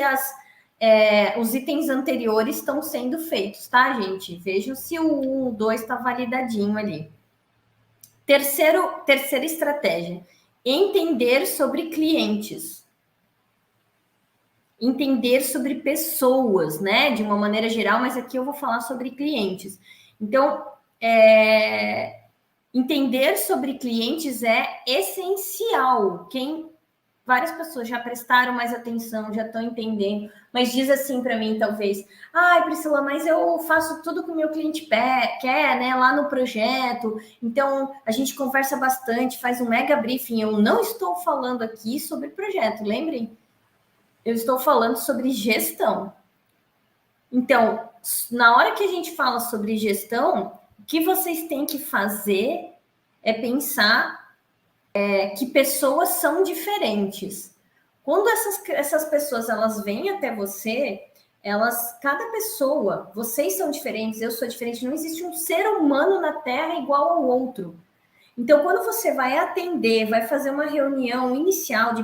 Speaker 1: os itens anteriores estão sendo feitos, tá, gente? Vejam se o 1, o 2 está validadinho ali. Terceira estratégia: entender sobre clientes. Entender sobre pessoas, né? De uma maneira geral, mas aqui eu vou falar sobre clientes. Então, entender sobre clientes é essencial. Várias pessoas já prestaram mais atenção, já estão entendendo, mas diz assim para mim, talvez: ai, Priscila, mas eu faço tudo que o meu cliente quer, né, lá no projeto, então a gente conversa bastante, faz um mega briefing. Eu não estou falando aqui sobre projeto, lembrem? Eu estou falando sobre gestão. Então, na hora que a gente fala sobre gestão, O que vocês têm que fazer é pensar que pessoas são diferentes. Quando essas pessoas elas vêm até você, cada pessoa, vocês são diferentes, eu sou diferente, não existe um ser humano na Terra igual ao outro. Então, quando você vai atender, vai fazer uma reunião inicial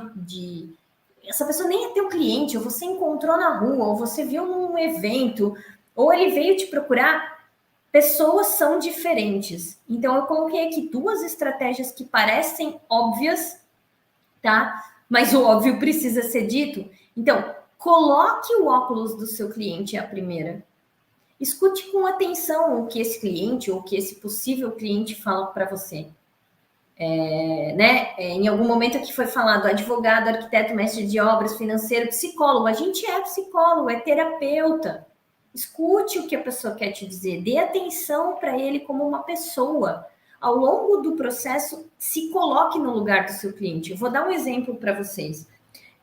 Speaker 1: essa pessoa nem é teu cliente, ou você encontrou na rua, ou você viu num evento, ou ele veio te procurar, pessoas são diferentes. Então, eu coloquei aqui duas estratégias que parecem óbvias, tá? Mas o óbvio precisa ser dito. Então, coloque o óculos do seu cliente a primeira. Escute com atenção o que esse cliente ou o que esse possível cliente fala para você. Em algum momento aqui foi falado advogado, arquiteto, mestre de obras, financeiro, psicólogo. A gente é psicólogo, é terapeuta. Escute o que a pessoa quer te dizer, dê atenção para ele como uma pessoa. Ao longo do processo, se coloque no lugar do seu cliente. Eu vou dar um exemplo para vocês.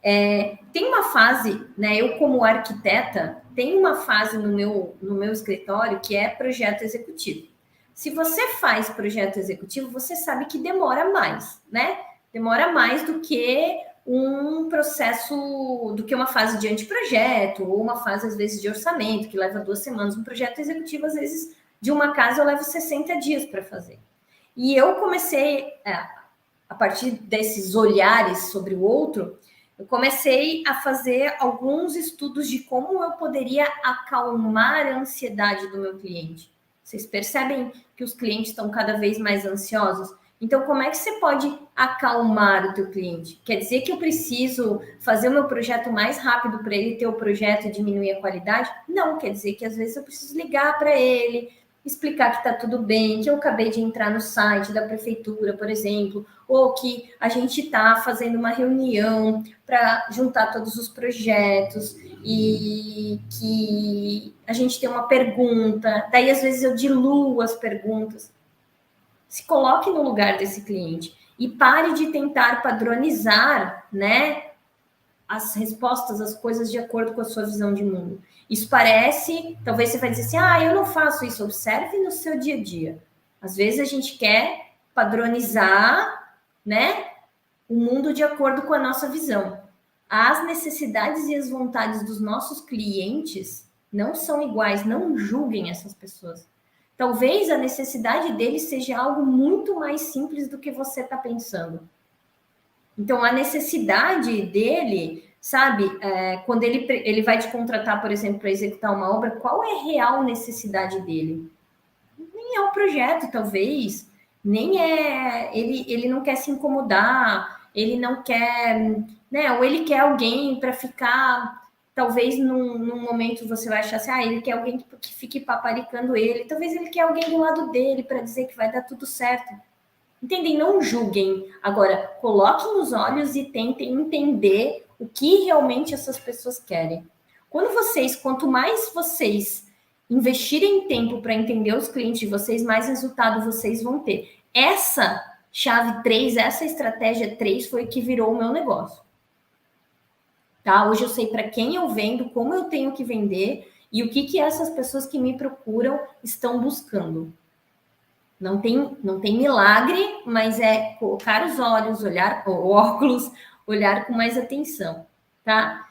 Speaker 1: Tem uma fase, né? Eu, como arquiteta, tem uma fase no meu escritório que é projeto executivo. Se você faz projeto executivo, você sabe que demora mais, né? Demora mais do que um processo, do que uma fase de anteprojeto, ou uma fase, às vezes, de orçamento, que leva 2 semanas. Um projeto executivo, às vezes, de uma casa, eu levo 60 dias para fazer. E eu comecei, a partir desses olhares sobre o outro, eu comecei a fazer alguns estudos de como eu poderia acalmar a ansiedade do meu cliente. Vocês percebem que os clientes estão cada vez mais ansiosos? Então, como é que você pode acalmar o teu cliente? Quer dizer que eu preciso fazer o meu projeto mais rápido para ele ter o projeto e diminuir a qualidade? Não, quer dizer que às vezes eu preciso ligar para ele, explicar que está tudo bem, que eu acabei de entrar no site da prefeitura, por exemplo, ou que a gente está fazendo uma reunião para juntar todos os projetos e que a gente tem uma pergunta, daí às vezes eu diluo as perguntas. Se coloque no lugar desse cliente e pare de tentar padronizar, né, as respostas, as coisas de acordo com a sua visão de mundo. Isso parece, talvez você vai dizer assim, eu não faço isso, observe no seu dia a dia. Às vezes a gente quer padronizar, né, o mundo de acordo com a nossa visão. As necessidades e as vontades dos nossos clientes não são iguais, não julguem essas pessoas. Talvez a necessidade deles seja algo muito mais simples do que você está pensando. Então, a necessidade dele, sabe, quando ele vai te contratar, por exemplo, para executar uma obra, qual é a real necessidade dele? Nem é o projeto, talvez, nem é. Ele não quer se incomodar, ele não quer, né? Ou ele quer alguém para ficar. Talvez num momento você vai achar assim, ele quer alguém que fique paparicando ele. Talvez ele quer alguém do lado dele para dizer que vai dar tudo certo. Entendem? Não julguem. Agora, coloquem os olhos e tentem entender o que realmente essas pessoas querem. Quanto mais vocês investirem tempo para entender os clientes de vocês, mais resultado vocês vão ter. Essa chave 3, essa estratégia 3 foi que virou o meu negócio. Tá? Hoje eu sei para quem eu vendo, como eu tenho que vender e o que essas pessoas que me procuram estão buscando. Não tem milagre, mas é colocar os olhos, olhar o óculos, olhar com mais atenção, tá?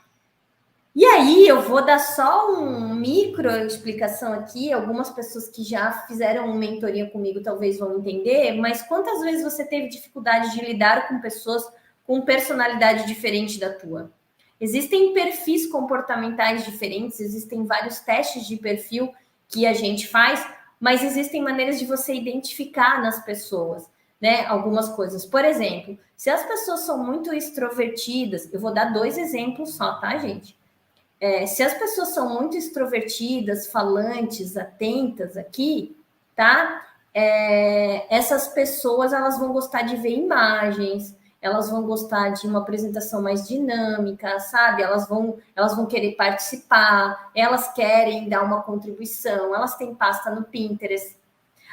Speaker 1: E aí eu vou dar só um micro explicação aqui. Algumas pessoas que já fizeram mentoria comigo talvez vão entender, mas quantas vezes você teve dificuldade de lidar com pessoas com personalidade diferente da tua? Existem perfis comportamentais diferentes, existem vários testes de perfil que a gente faz, mas existem maneiras de você identificar nas pessoas, né, algumas coisas. Por exemplo, se as pessoas são muito extrovertidas, eu vou dar 2 exemplos só, tá, gente? Se as pessoas são muito extrovertidas, falantes, atentas aqui, tá? Essas pessoas, elas vão gostar de ver imagens, elas vão gostar de uma apresentação mais dinâmica, sabe? Elas vão querer participar, elas querem dar uma contribuição, elas têm pasta no Pinterest.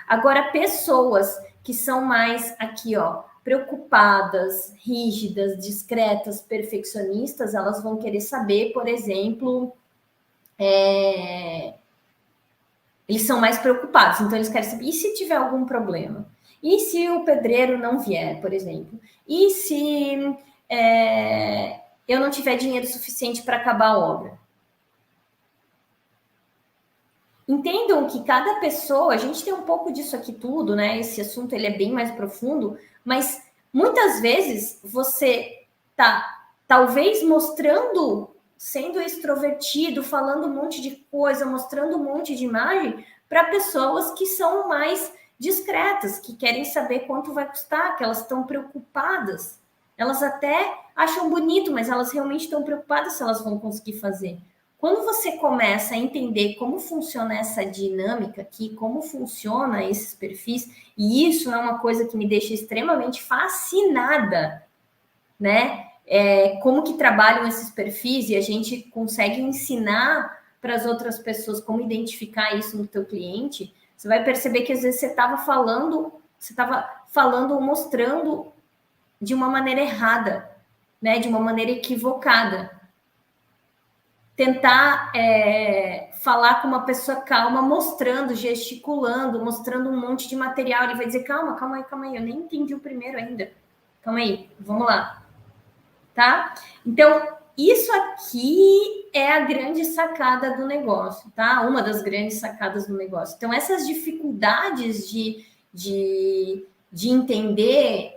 Speaker 1: Agora, pessoas que são mais aqui, ó, preocupadas, rígidas, discretas, perfeccionistas, elas vão querer saber, por exemplo, Eles são mais preocupados, então eles querem saber, e se tiver algum problema? E se o pedreiro não vier, por exemplo? E se eu não tiver dinheiro suficiente para acabar a obra? Entendam que cada pessoa, a gente tem um pouco disso aqui tudo, né? Esse assunto ele é bem mais profundo, mas muitas vezes você tá talvez mostrando, sendo extrovertido, falando um monte de coisa, mostrando um monte de imagem para pessoas que são mais discretas, que querem saber quanto vai custar, que elas estão preocupadas. Elas até acham bonito, mas elas realmente estão preocupadas se elas vão conseguir fazer. Quando você começa a entender como funciona essa dinâmica aqui, como funciona esses perfis, e isso é uma coisa que me deixa extremamente fascinada, né? Como que trabalham esses perfis e a gente consegue ensinar para as outras pessoas como identificar isso no teu cliente, você vai perceber que às vezes você estava falando ou mostrando de uma maneira errada, né? De uma maneira equivocada. Tentar falar com uma pessoa calma, mostrando, gesticulando, mostrando um monte de material. Ele vai dizer, calma aí, eu nem entendi o primeiro ainda. Calma aí, vamos lá. Tá? Então, isso aqui é a grande sacada do negócio, tá? Uma das grandes sacadas do negócio. Então, essas dificuldades de entender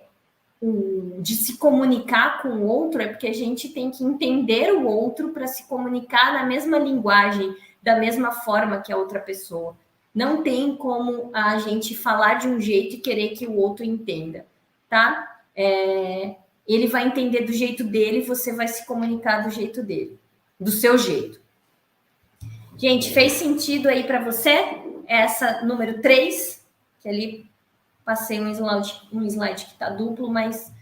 Speaker 1: de se comunicar com o outro é porque a gente tem que entender o outro para se comunicar na mesma linguagem, da mesma forma que a outra pessoa. Não tem como a gente falar de um jeito e querer que o outro entenda, tá? Ele vai entender do jeito dele, você vai se comunicar do jeito dele, do seu jeito. Gente, fez sentido aí para você? Essa número 3, que ali passei um slide que está duplo, mas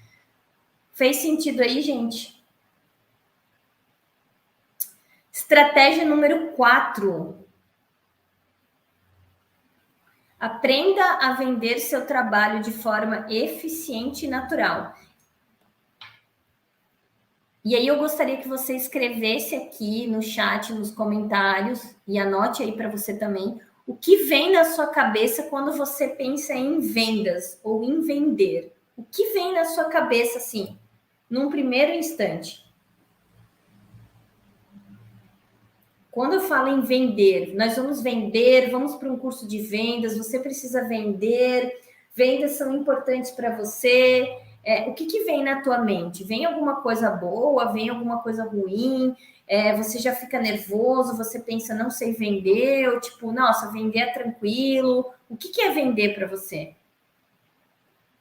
Speaker 1: fez sentido aí, gente? Estratégia número 4. Aprenda a vender seu trabalho de forma eficiente e natural. E aí eu gostaria que você escrevesse aqui no chat, nos comentários, e anote aí para você também, o que vem na sua cabeça quando você pensa em vendas ou em vender. O que vem na sua cabeça, assim, num primeiro instante? Quando eu falo em vender, nós vamos vender, vamos para um curso de vendas, você precisa vender, vendas são importantes para você. O que vem na tua mente? Vem alguma coisa boa, vem alguma coisa ruim? Você já fica nervoso, você pensa, não sei vender, ou tipo, nossa, vender é tranquilo. O que é vender para você?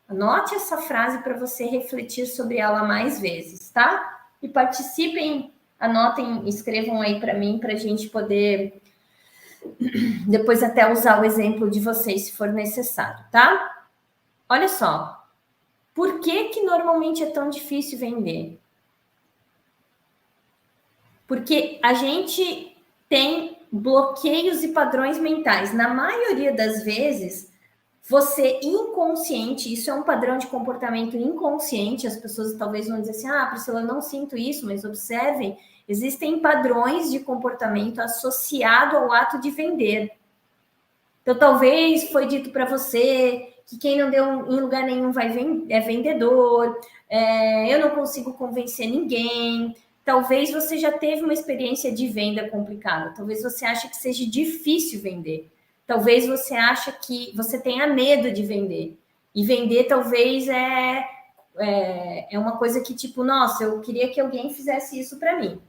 Speaker 1: Anote essa frase para você refletir sobre ela mais vezes, tá? E participem, anotem, escrevam aí para mim, para a gente poder depois até usar o exemplo de vocês, se for necessário, tá? Olha só, por que normalmente é tão difícil vender? Porque a gente tem bloqueios e padrões mentais. Na maioria das vezes, você inconsciente, isso é um padrão de comportamento inconsciente, as pessoas talvez vão dizer assim, Priscila, eu não sinto isso, mas observem, existem padrões de comportamento associado ao ato de vender. Então, talvez foi dito para você que quem não deu em lugar nenhum é vendedor, eu não consigo convencer ninguém. Talvez você já teve uma experiência de venda complicada, talvez você ache que seja difícil vender. Talvez você ache que você tenha medo de vender. E vender talvez é uma coisa que, tipo, nossa, eu queria que alguém fizesse isso para mim.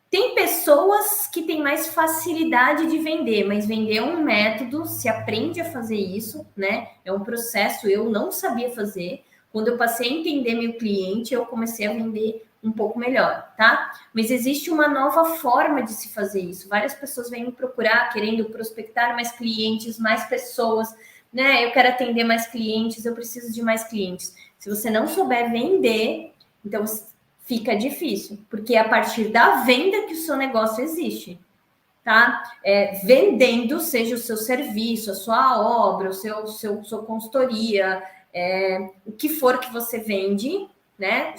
Speaker 1: Tem pessoas que têm mais facilidade de vender, mas vender é um método, se aprende a fazer isso, né? É um processo, eu não sabia fazer. Quando eu passei a entender meu cliente, eu comecei a vender um pouco melhor, tá? Mas existe uma nova forma de se fazer isso. Várias pessoas vêm me procurar querendo prospectar mais clientes, mais pessoas, né? Eu quero atender mais clientes, eu preciso de mais clientes. Se você não souber vender, então fica difícil, porque é a partir da venda que o seu negócio existe, tá? Vendendo, seja o seu serviço, a sua obra, sua consultoria, o que for que você vende, né?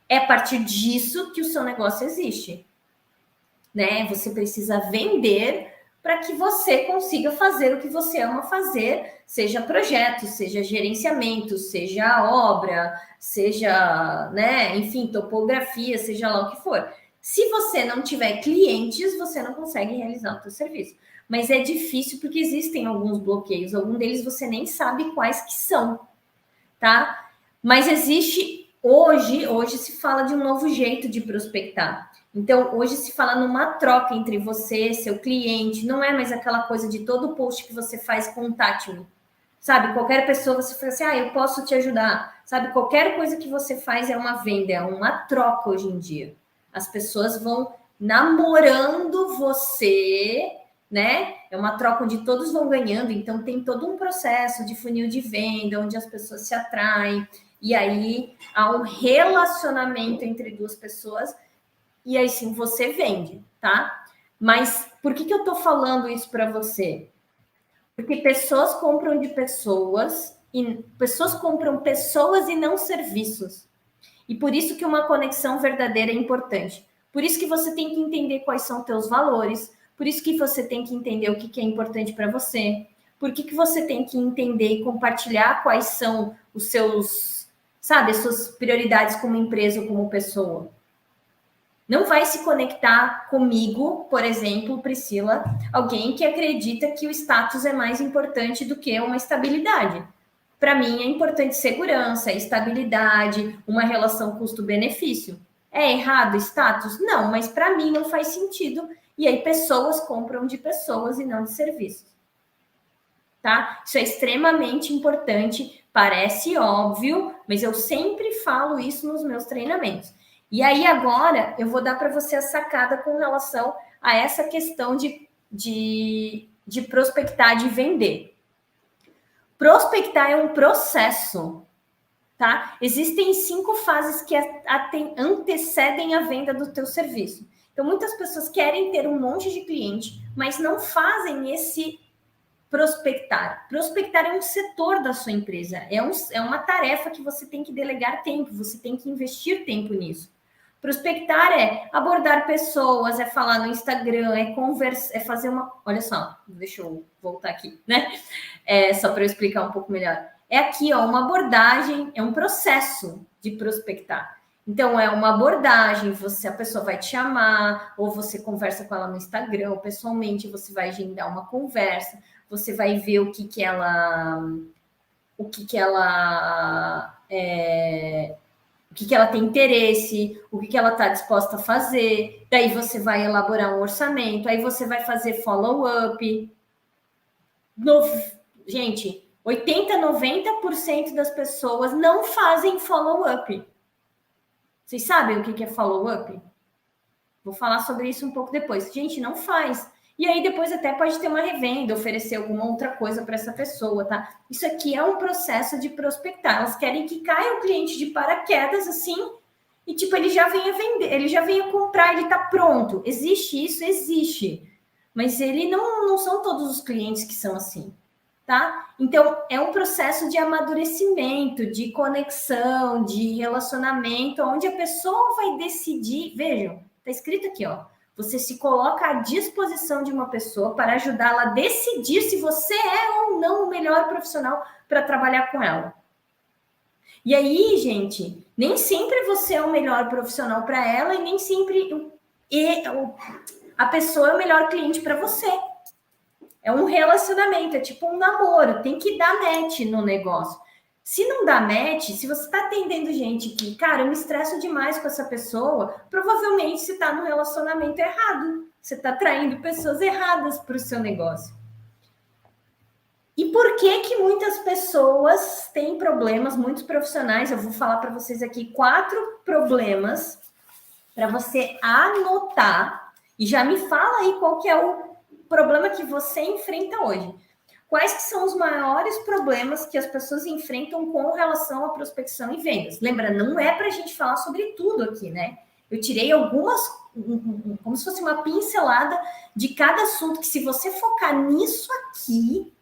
Speaker 1: É a partir disso que o seu negócio existe, né? Você precisa vender para que você consiga fazer o que você ama fazer, seja projeto, seja gerenciamento, seja obra, seja, né, enfim, topografia, seja lá o que for. Se você não tiver clientes, você não consegue realizar o seu serviço. Mas é difícil porque existem alguns bloqueios, algum deles você nem sabe quais que são, tá? Mas existe hoje se fala de um novo jeito de prospectar. Então, hoje se fala numa troca entre você, seu cliente, não é mais aquela coisa de todo post que você faz, contate-me. Sabe, qualquer pessoa você fala assim, eu posso te ajudar. Sabe, qualquer coisa que você faz é uma venda, é uma troca hoje em dia. As pessoas vão namorando você, né? É uma troca onde todos vão ganhando, então tem todo um processo de funil de venda, onde as pessoas se atraem, e aí há um relacionamento entre duas pessoas, e aí sim você vende, tá? Mas por que eu tô falando isso para você? Porque pessoas compram de pessoas, e pessoas compram pessoas e não serviços. E por isso que uma conexão verdadeira é importante. Por isso que você tem que entender quais são teus valores, por isso que você tem que entender o que é importante para você, por que você tem que entender e compartilhar quais são os seus, sabe, as suas prioridades como empresa ou como pessoa. Não vai se conectar comigo, por exemplo, Priscila, alguém que acredita que o status é mais importante do que uma estabilidade. Para mim é importante segurança, estabilidade, uma relação custo-benefício. É errado status? Não, mas para mim não faz sentido. E aí pessoas compram de pessoas e não de serviços. Tá? Isso é extremamente importante, parece óbvio, mas eu sempre falo isso nos meus treinamentos. E aí agora eu vou dar para você a sacada com relação a essa questão de prospectar, de vender. Prospectar é um processo, tá? Existem 5 fases que antecedem a venda do teu serviço. Então, muitas pessoas querem ter um monte de cliente, mas não fazem esse prospectar. Prospectar é um setor da sua empresa, é uma tarefa que você tem que delegar tempo, você tem que investir tempo nisso. Prospectar é abordar pessoas, é falar no Instagram, é conversar, é fazer uma. Olha só, deixa eu voltar aqui, né? Só para eu explicar um pouco melhor. É aqui, ó, uma abordagem, é um processo de prospectar. Então, é uma abordagem, a pessoa vai te chamar, ou você conversa com ela no Instagram, ou pessoalmente você vai agendar uma conversa, você vai ver o que ela tem interesse, o que ela está disposta a fazer. Daí você vai elaborar um orçamento, aí você vai fazer follow-up. Gente, 80, 90% das pessoas não fazem follow-up. Vocês sabem o que é follow-up? Vou falar sobre isso um pouco depois. Gente, não faz. E aí depois até pode ter uma revenda, oferecer alguma outra coisa para essa pessoa, tá? Isso aqui é um processo de prospectar. Elas querem que caia o cliente de paraquedas assim e tipo ele já venha vender, ele já venha comprar, ele tá pronto. Existe isso, existe. Mas ele não são todos os clientes que são assim, tá? Então é um processo de amadurecimento, de conexão, de relacionamento, onde a pessoa vai decidir, vejam, tá escrito aqui, ó. Você se coloca à disposição de uma pessoa para ajudá-la a decidir se você é ou não o melhor profissional para trabalhar com ela. E aí, gente, nem sempre você é o melhor profissional para ela e nem sempre a pessoa é o melhor cliente para você. É um relacionamento, é tipo um namoro, tem que dar match no negócio. Se não dá match, se você está atendendo gente que, cara, eu me estresso demais com essa pessoa, provavelmente você está no relacionamento errado. Você está atraindo pessoas erradas para o seu negócio. E por que muitas pessoas têm problemas, muitos profissionais, eu vou falar para vocês aqui 4 problemas para você anotar e já me fala aí qual que é o problema que você enfrenta hoje. Quais que são os maiores problemas que as pessoas enfrentam com relação à prospecção e vendas? Lembra, não é para a gente falar sobre tudo aqui, né? Eu tirei algumas, como se fosse uma pincelada de cada assunto, que se você focar nisso aqui,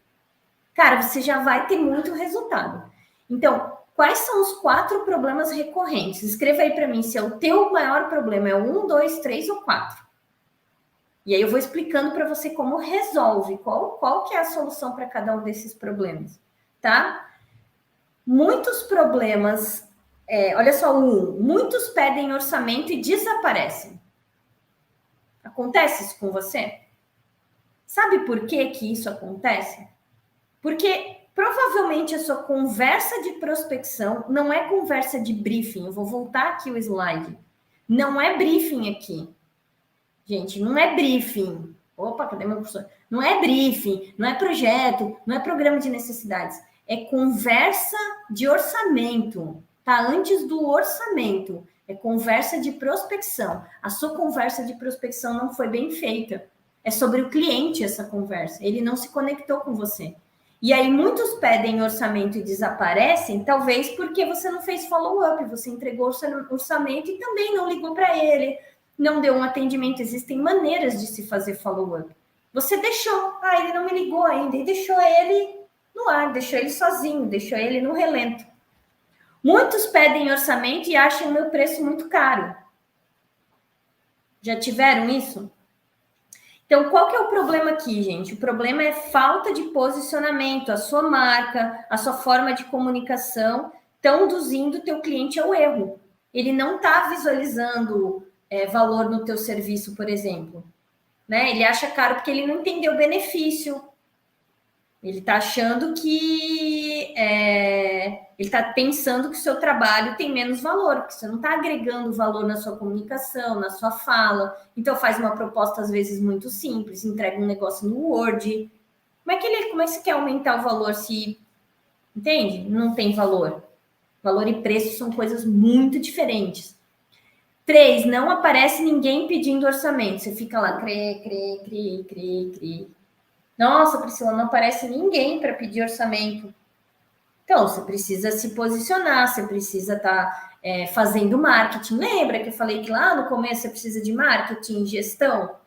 Speaker 1: cara, você já vai ter muito resultado. Então, quais são os 4 problemas recorrentes? Escreva aí para mim se é o teu maior problema, é o 1, 2, 3 ou 4. E aí eu vou explicando para você como resolve, qual que é a solução para cada um desses problemas, tá? Muitos problemas, olha só, muitos pedem orçamento e desaparecem. Acontece isso com você? Sabe por que isso acontece? Porque provavelmente a sua conversa de prospecção não é conversa de briefing. Eu vou voltar aqui o slide. Não é briefing aqui. Gente, não é briefing. Opa, cadê meu professor? Não é briefing, não é projeto, não é programa de necessidades. É conversa de orçamento. Tá antes do orçamento. É conversa de prospecção. A sua conversa de prospecção não foi bem feita. É sobre o cliente essa conversa. Ele não se conectou com você. E aí muitos pedem orçamento e desaparecem, talvez porque você não fez follow-up, você entregou o orçamento e também não ligou para ele, não deu um atendimento. Existem maneiras de se fazer follow-up. Você deixou, ele não me ligou ainda, e deixou ele no ar, deixou ele sozinho, deixou ele no relento. Muitos pedem orçamento e acham o meu preço muito caro. Já tiveram isso? Então, qual que é o problema aqui, gente? O problema é falta de posicionamento. A sua marca, a sua forma de comunicação estão induzindo o teu cliente ao erro. Ele não está visualizando valor no teu serviço, por exemplo. Né? Ele acha caro porque ele não entendeu o benefício. Ele está achando que... ele está pensando que o seu trabalho tem menos valor, porque você não está agregando valor na sua comunicação, na sua fala. Então, faz uma proposta, às vezes, muito simples, entrega um negócio no Word. Como é que você quer aumentar o valor se... Entende? Não tem valor. Valor e preço são coisas muito diferentes. 3, não aparece ninguém pedindo orçamento. Você fica lá, cri. Nossa, Priscila, não aparece ninguém para pedir orçamento. Então, você precisa se posicionar, você precisa estar fazendo marketing. Lembra que eu falei que lá no começo você precisa de marketing, gestão?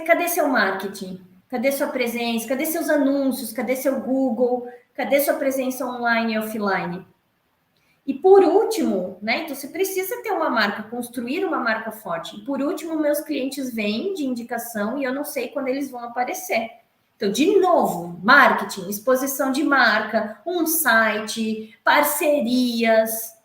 Speaker 1: Cadê seu marketing? Cadê sua presença? Cadê seus anúncios? Cadê seu Google? Cadê sua presença online e offline? E por último, né? Então você precisa ter uma marca, construir uma marca forte. E por último, meus clientes vêm de indicação e eu não sei quando eles vão aparecer. Então, de novo, marketing, exposição de marca, um site, parcerias.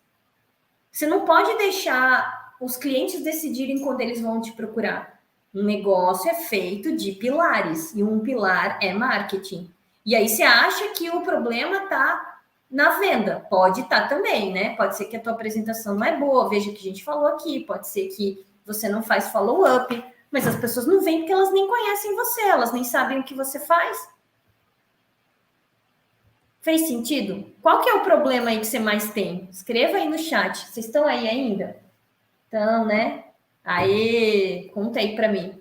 Speaker 1: Você não pode deixar os clientes decidirem quando eles vão te procurar. Um negócio é feito de pilares e um pilar é marketing. E aí você acha que o problema está na venda, pode estar também, né? Pode ser que a tua apresentação não é boa, veja o que a gente falou aqui, pode ser que você não faz follow-up, mas as pessoas não vêm porque elas nem conhecem você, elas nem sabem o que você faz. Fez sentido? Qual que é o problema aí que você mais tem? Escreva aí no chat. Vocês estão aí ainda? Então, né? Aê, conta aí para mim.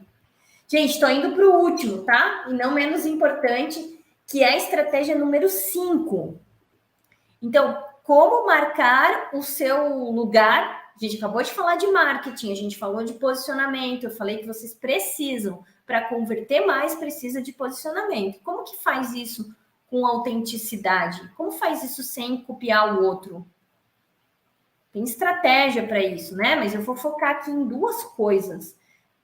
Speaker 1: Gente, estou indo para o último, tá? E não menos importante, que é a estratégia número 5. Então, como marcar o seu lugar? A gente acabou de falar de marketing, a gente falou de posicionamento, eu falei que vocês precisam, para converter mais, precisa de posicionamento. Como que faz isso com autenticidade? Como faz isso sem copiar o outro? Tem estratégia para isso, né? Mas eu vou focar aqui em 2 coisas,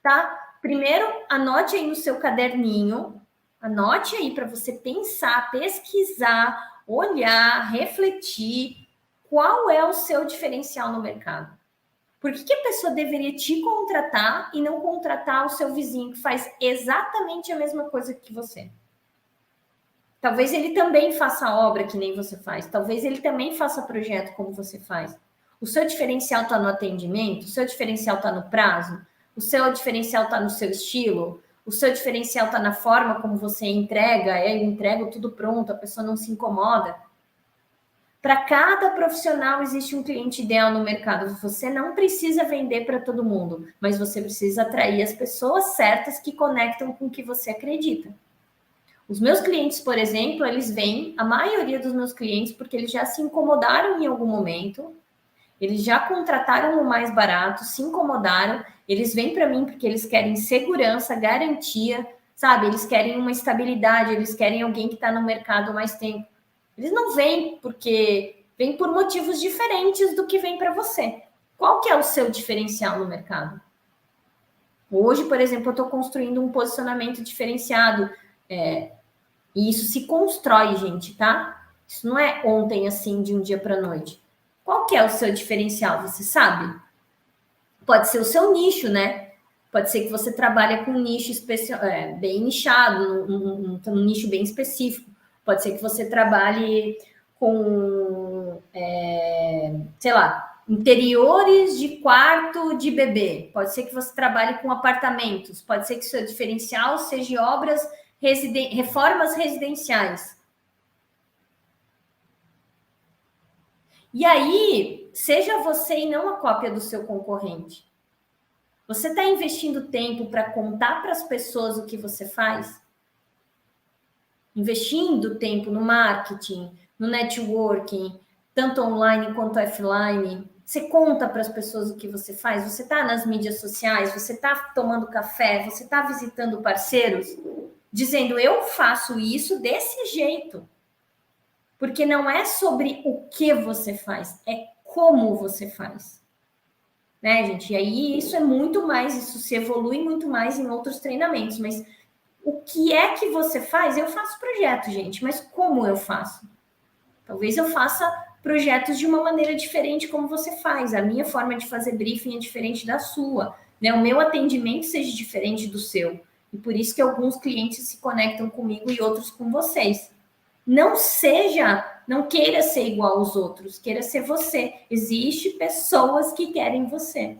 Speaker 1: tá? Primeiro, anote aí no seu caderninho, anote aí para você pensar, pesquisar, olhar, refletir qual é o seu diferencial no mercado. Por que a pessoa deveria te contratar e não contratar o seu vizinho que faz exatamente a mesma coisa que você? Talvez ele também faça obra que nem você faz, talvez ele também faça projeto como você faz. O seu diferencial está no atendimento? O seu diferencial está no prazo? O seu diferencial está no seu estilo? O seu diferencial está na forma como você entrega? Eu entrego tudo pronto, a pessoa não se incomoda. Para cada profissional existe um cliente ideal no mercado. Você não precisa vender para todo mundo, mas você precisa atrair as pessoas certas que conectam com o que você acredita. Os meus clientes, por exemplo, eles vêm, a maioria dos meus clientes, porque eles já se incomodaram em algum momento, eles já contrataram o mais barato, se incomodaram, eles vêm para mim porque eles querem segurança, garantia, sabe? Eles querem uma estabilidade, eles querem alguém que está no mercado há mais tempo. Eles não vêm porque... Vêm por motivos diferentes do que vem para você. Qual que é o seu diferencial no mercado? Hoje, por exemplo, eu estou construindo um posicionamento diferenciado. E isso se constrói, gente, tá? Isso não é ontem, assim, de um dia para a noite. Qual que é o seu diferencial? Você sabe? Pode ser o seu nicho, né? Pode ser que você trabalhe com um nicho especial, bem nichado, um nicho bem específico. Pode ser que você trabalhe com, sei lá, interiores de quarto de bebê. Pode ser que você trabalhe com apartamentos. Pode ser que seu diferencial seja obras, reformas residenciais. E aí, seja você e não a cópia do seu concorrente. Você está investindo tempo para contar para as pessoas o que você faz? Investindo tempo no marketing, no networking, tanto online quanto offline. Você conta para as pessoas o que você faz? Você está nas mídias sociais? Você está tomando café? Você está visitando parceiros? Dizendo, eu faço isso desse jeito. Porque não é sobre o que você faz, é como você faz. Né, gente? E aí isso é muito mais, isso se evolui muito mais em outros treinamentos, mas o que é que você faz? Eu faço projeto, gente, mas como eu faço? Talvez eu faça projetos de uma maneira diferente como você faz. A minha forma de fazer briefing é diferente da sua, né? O meu atendimento seja diferente do seu. E por isso que alguns clientes se conectam comigo e outros com vocês. Não queira ser igual aos outros, queira ser você. Existem pessoas que querem você.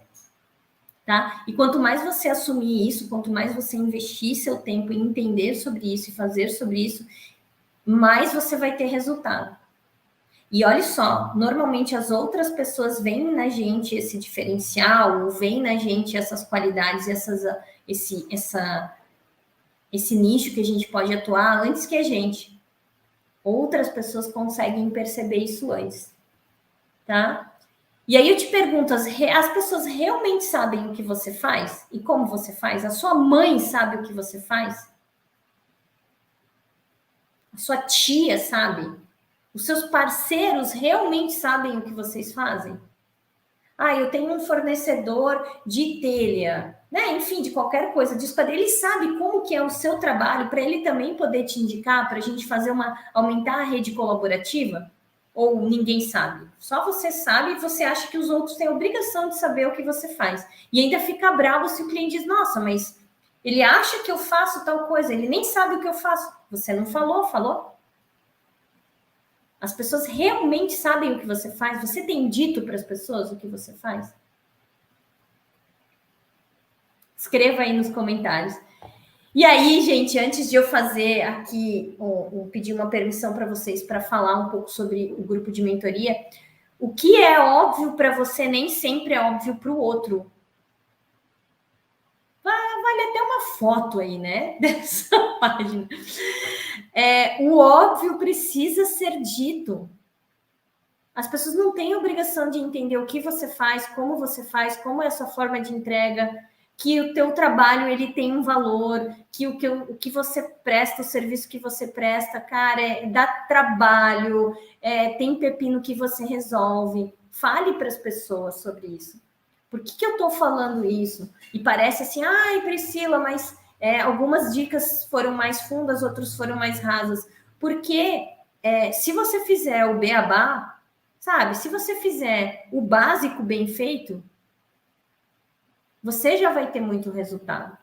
Speaker 1: Tá? E quanto mais você assumir isso, quanto mais você investir seu tempo em entender sobre isso e fazer sobre isso, mais você vai ter resultado. E olha só, normalmente as outras pessoas veem na gente esse diferencial, ou veem na gente essas qualidades, esse nicho que a gente pode atuar antes que a gente. Outras pessoas conseguem perceber isso antes, tá? E aí eu te pergunto, as pessoas realmente sabem o que você faz e como você faz? A sua mãe sabe o que você faz? A sua tia sabe? Os seus parceiros realmente sabem o que vocês fazem? Ah, eu tenho um fornecedor de telha, né? Enfim, de qualquer coisa, de esquadrilha. Ele sabe como que é o seu trabalho para ele também poder te indicar para a gente fazer aumentar a rede colaborativa? Ou ninguém sabe? Só você sabe e você acha que os outros têm a obrigação de saber o que você faz. E ainda fica bravo se o cliente diz, nossa, mas ele acha que eu faço tal coisa, ele nem sabe o que eu faço. Você não falou, falou? As pessoas realmente sabem o que você faz? Você tem dito para as pessoas o que você faz? Escreva aí nos comentários. E aí, gente, antes de eu fazer aqui, pedir uma permissão para vocês para falar um pouco sobre o grupo de mentoria, o que é óbvio para você nem sempre é óbvio para o outro. Vale até uma foto aí, né? Dessa página. O óbvio precisa ser dito. As pessoas não têm obrigação de entender o que você faz, como é a sua forma de entrega, que o teu trabalho ele tem um valor, que o que você presta, o serviço que você presta, cara, dá trabalho, tem pepino que você resolve. Fale para as pessoas sobre isso. Por que eu estou falando isso? E parece assim, ai, Priscila, mas algumas dicas foram mais fundas, outras foram mais rasas. Porque se você fizer o beabá, sabe? Se você fizer o básico bem feito, você já vai ter muito resultado.